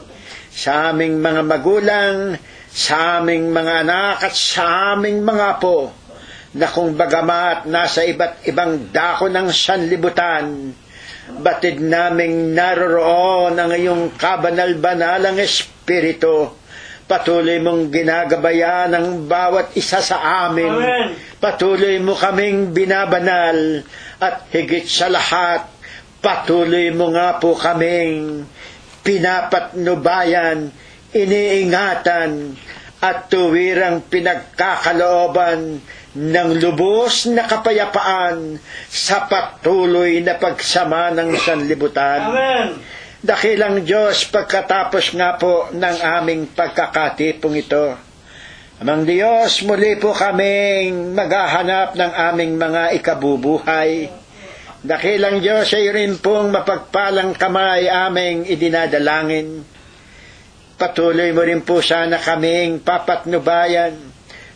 sa aming mga magulang, sa aming mga anak at sa aming mga apo, na kung bagamat nasa iba't ibang dako ng sanlibutan, batid naming naroroon ang iyong kabanal-banalang espiritu. Patuloy mong ginagabayan ang bawat isa sa amin. Amen. Patuloy mo kaming binabanal at higit sa lahat, patuloy mo nga po kaming pinapatnubayan, iniingatan at tuwirang pinagkakalooban ng lubos na kapayapaan sa patuloy na pagsama ng sanlibutan. Amen. Dakilang Diyos, pagkatapos nga po ng aming pagkakatipong ito, Amang Diyos, muli po kaming maghahanap ng aming mga ikabubuhay. Dakilang Diyos, ay rin pong mapagpalang kamay aming idinadalangin. Patuloy mo rin po sana kaming papatnubayan.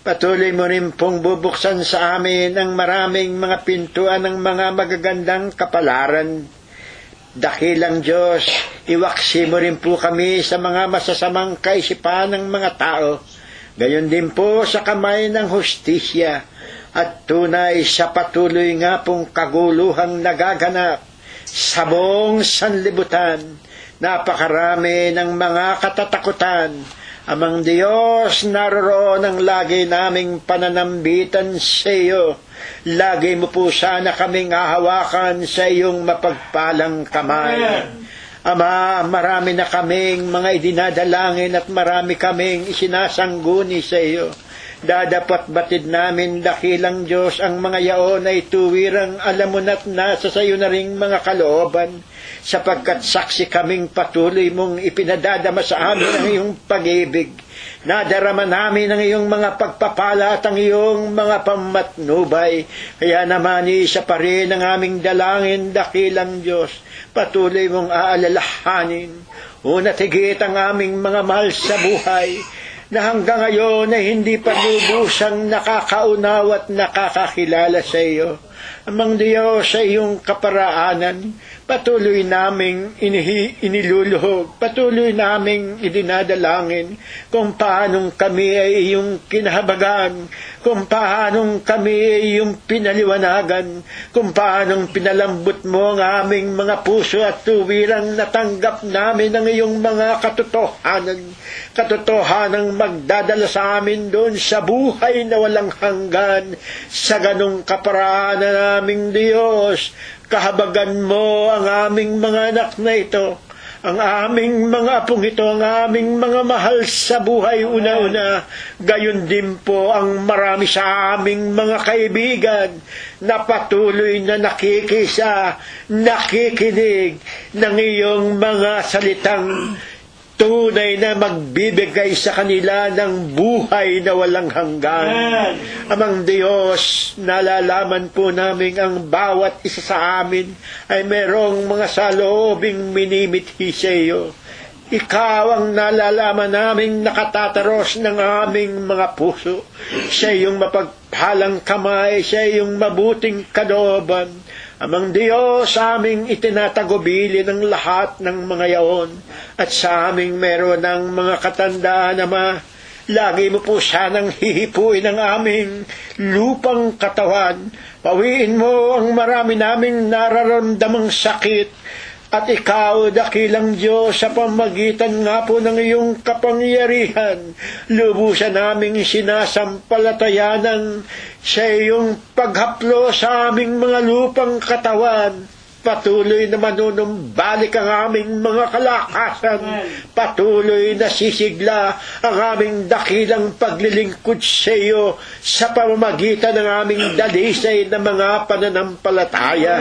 Patuloy mo rin pong bubuksan sa amin ang maraming mga pintuan ng mga magagandang kapalaran. Dakilang Diyos, iwaksi mo rin po kami sa mga masasamang kaisipan ng mga tao. Gayon din po sa kamay ng hustisya at tunay sa patuloy nga pong kaguluhang nagaganap sa buong sanlibutan. Napakarami ng mga katatakutan. Amang Diyos, naroroon ang lagi naming pananambitan sa iyo. Lagi mo po sana kaming hahawakan sa iyong mapagpalang kamay. Ama, marami na kaming mga idinadalangin at marami kaming isinasangguni sa iyo. Dadapat batid namin, dakilang Diyos, ang mga yaon ay tuwirang alam mo na't nasa sa iyo na ring mga kalooban, sapagkat saksi kaming patuloy mong ipinadadama sa amin ang iyong pag-ibig. Nadarama namin ang iyong mga pagpapala at ang iyong mga pamatnubay. Kaya naman isa pa rin ang aming dalangin, dakilang Diyos. Patuloy mong aalalahanin, una't higit ang aming mga mahal sa buhay, na hanggang ngayon ay hindi pa lubusang nakakaunaw at nakakakilala sa iyo. Amang Diyos, sa iyong kaparaanan, patuloy naming iniluluhog, patuloy naming idinadalangin kung paanong kami ay iyong kinahabagan, kung paanong kami ay iyong pinaliwanagan, kung paanong pinalambot mo ang aming mga puso at tuwirang natanggap namin ang iyong mga katotohanang magdadala sa amin doon sa buhay na walang hanggan. Sa ganong kaparaanan naming Diyos, kahabagan mo ang aming mga anak na ito, ang aming mga apong ito, ang aming mga mahal sa buhay una-una. Gayon din po ang marami sa aming mga kaibigan na patuloy na nakikinig ng iyong mga salitang tunay na magbibigay sa kanila ng buhay na walang hanggan. Amang Diyos, nalalaman po namin ang bawat isa sa amin ay merong mga saloobing minimithi sa iyo. Ikaw ang nalalaman naming nakatataros ng aming mga puso. Sa iyong mapagpalang kamay, sa iyong mabuting kalooban. Amang Diyos, aming itinatagubili ng lahat ng mga yaon. At sa aming meron ng mga katandaan, Ama, lagi mo po sanang hihipuin ang aming lupang katawan. Pawiin mo ang marami naming nararamdamang sakit. At ikaw, dakilang Diyos, sa pamagitan nga po ng iyong kapangyarihan, lubusan naming sinasampalatayanan sa iyong paghaplo sa aming mga lupang katawan. Patuloy na manunumbalik ang aming mga kalakasan. Patuloy na sisigla ang aming dakilang paglilingkod sa iyo sa pamamagitan ng aming dalisay na mga pananampalataya.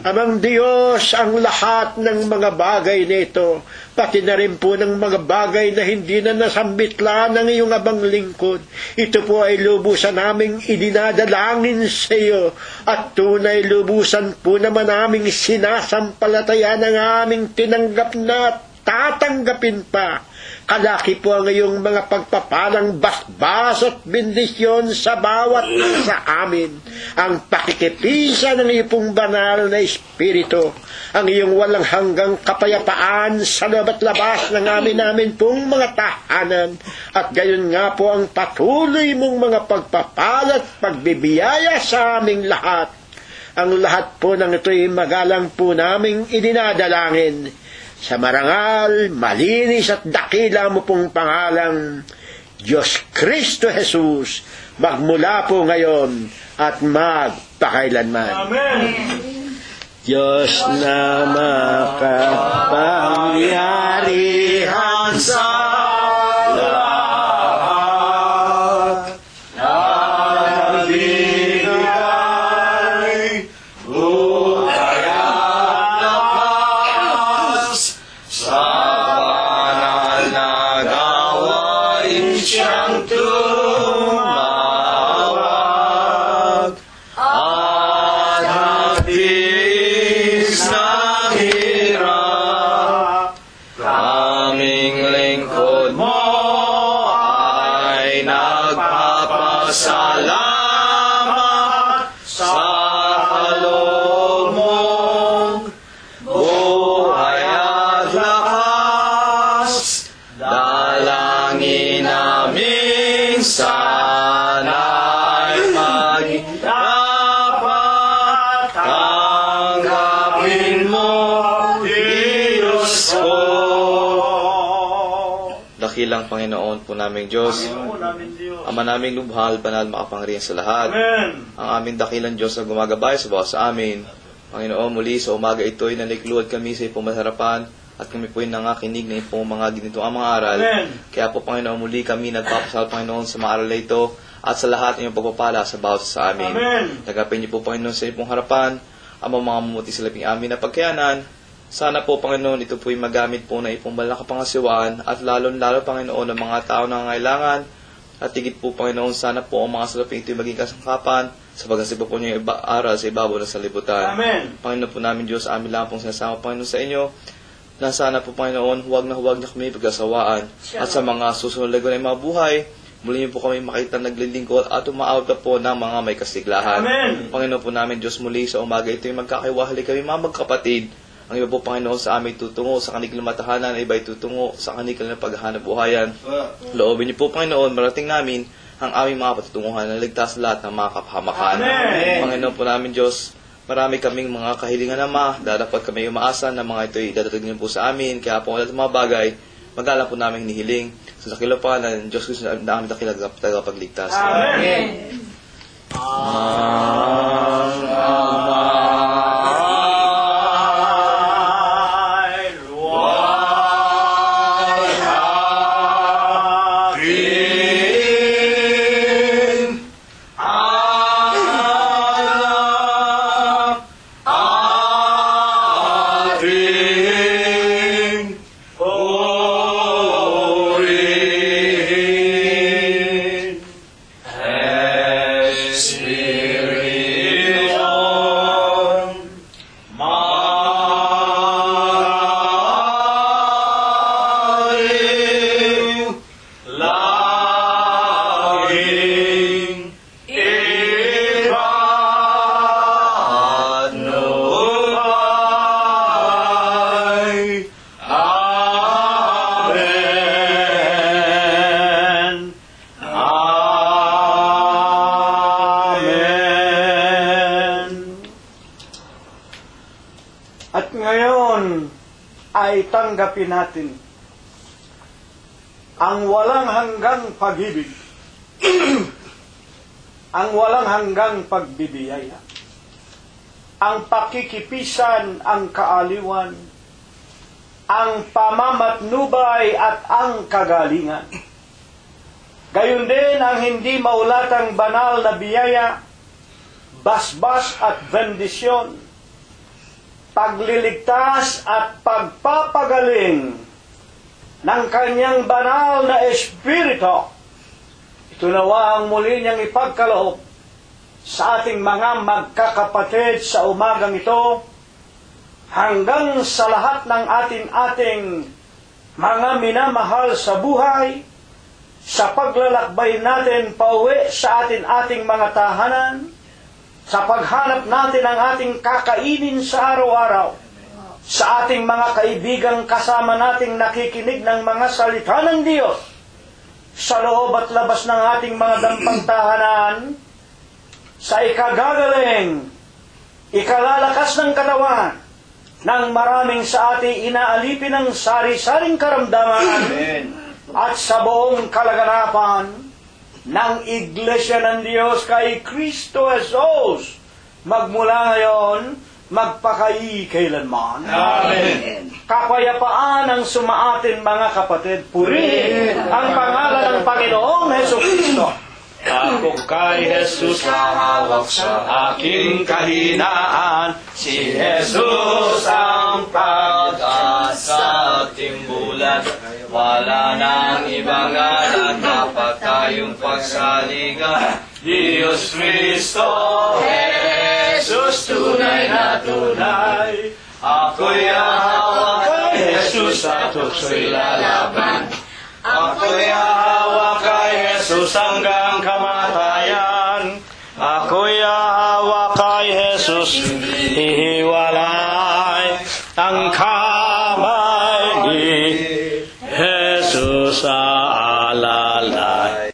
Amang Diyos, ang lahat ng mga bagay nito, pati na rin po ng mga bagay na hindi na nasambitla ng iyong abang lingkod, ito po ay lubusan naming idinadalangin sa iyo at tunay lubusan po naman naming sinasampalataya ng aming tinanggap na tatanggapin pa. Kalaki po ang iyong mga pagpapalang basbas at bendisyon sa bawat sa amin. Ang pakikipisa ng iyong banal na Espiritu, ang iyong walang hanggang kapayapaan sa loob at labas ng namin pong mga tahanan. At gayon nga po ang patuloy mong mga pagpapala at pagbibiyaya sa aming lahat. Ang lahat po ng ito'y magalang po naming idinadalangin sa marangal, malinis at dakila mo pong pangalang Diyos Kristo Jesus, magmula po ngayon at magpakailanman. Amen. Diyos na makapangyarihan sa lahat, nagbigay buhay at lakas sa banal na gawain siyang tumawag at nagtiis ng hirap. Kaming lingkod mo ay nagpapasalamat sa kaloob mong buhay at lakas. Dalangin namin sana ay maging dapat tanggapin mo, Diyos ko. Dakilang Panginoon po naming Diyos, Ama naming lubhal, banal, makapangyarihan sa lahat. Amen. Ang aming dakilang Diyos na gumagabay sa bawat sa amin. Panginoon, muli sa umaga ito'y nalikluad kami sa ipong masarapan at kami po'y nangakinig ng ipong mga ginito ang mga aral. Amen. Kaya po, Panginoon, muli kami nagpapasal, Panginoon, sa mga aral na ito at sa lahat ng iyong pagpapala sa bawat sa amin. Amen. Tagapin niyo po, Panginoon, sa ipong harapan ang mga mamuti sa labing amin na pagkayanan. Sana po, Panginoon, ito po'y magamit po na ipong banal na kapangasiwaan at lalong-lalo, Panginoon, ang mga tao na nangangailangan. At tigit po, Panginoon, sana po ang mga salaping ito'y maging kasangkapan sa pagkasipa po niyo aral sa ibabaw ng salibutan. Amen. Panginoon po namin Diyos, amin lang pong sinasama, Panginoon, sa inyo, na sana po, Panginoon, huwag na kami pagkasawaan. At sa mga susunod na mga buhay, muli niyo po kami makita naglilingkod at umaawat pa po ng mga may kasiglahan. Amen. Panginoon po namin Diyos, muli sa umaga ito'y magkakaiwahali kami mga magkapatid. Ang iba po, Panginoon, sa amin tutungo sa kanilang matahanan, iba ay tutungo sa kanilang paghahanap buhayan. Loobin niyo po, Panginoon, marating namin ang aming mga patutunguhan na ligtas lahat ng mga kapahamakan. Amen. Panginoon po namin Diyos, marami kaming mga kahilingan Ama, dapat kami umaasa na mga ito'y idadating niyo po sa amin, kaya po lahat ng mga bagay, magalang po namin nihiling sa dakilang pangalan ng Diyos Kristo na aming dakilang tagapagligtas. Amen. Ang Ama ay luwalhatiin, ang anak ating At ngayon ay tanggapin natin ang walang hanggang pag-ibig, ang walang hanggang pagbibiyaya, ang pakikipisan, ang kaaliwan, ang pamamatnubay at ang kagalingan. Gayon din ang hindi maulatang banal na biyaya, basbas at bendisyon, pagliligtas at pagpapagaling ng kanyang banal na espiritu. Ito nawa ang muli niyang ipagkaloob sa ating mga magkakapatid sa umagang ito, hanggang sa lahat ng ating mga minamahal sa buhay, sa paglalakbay natin pauwi sa ating mga tahanan, sa paghanap natin ng ating kakainin sa araw-araw, sa ating mga kaibigang kasama nating nakikinig ng mga salita ng Diyos, sa loob at labas ng ating mga dampang tahanan, sa ikagagaling, ikalalakas ng katawan, ng maraming sa ating inaalipin ng sari-saring karamdaman, at sa buong kalaganapan ng Iglesia ng Diyos kay Kristo Jesus, magmula ngayon, magpakailanman. Amen. Kapayapaan ang sumaatin, mga kapatid. Purihin ang pangalan ng Panginoong Hesukristo. Ako kay Jesus hahawak sa aking kahinaan. Si Jesus ang pag-asa at timbulan. Wala nang ibang ngalan, dapat tayong pagsaligan. Diyos Kristo, Jesus, tunay na tunay. Ako'y hahawak kay Jesus at ako'y lalaban. Ako'y hahawak kay Jesus hanggang kamatayan. Ako'y hahawak kay Jesus, hihiwalay ang kamay ni Jesus sa alalay.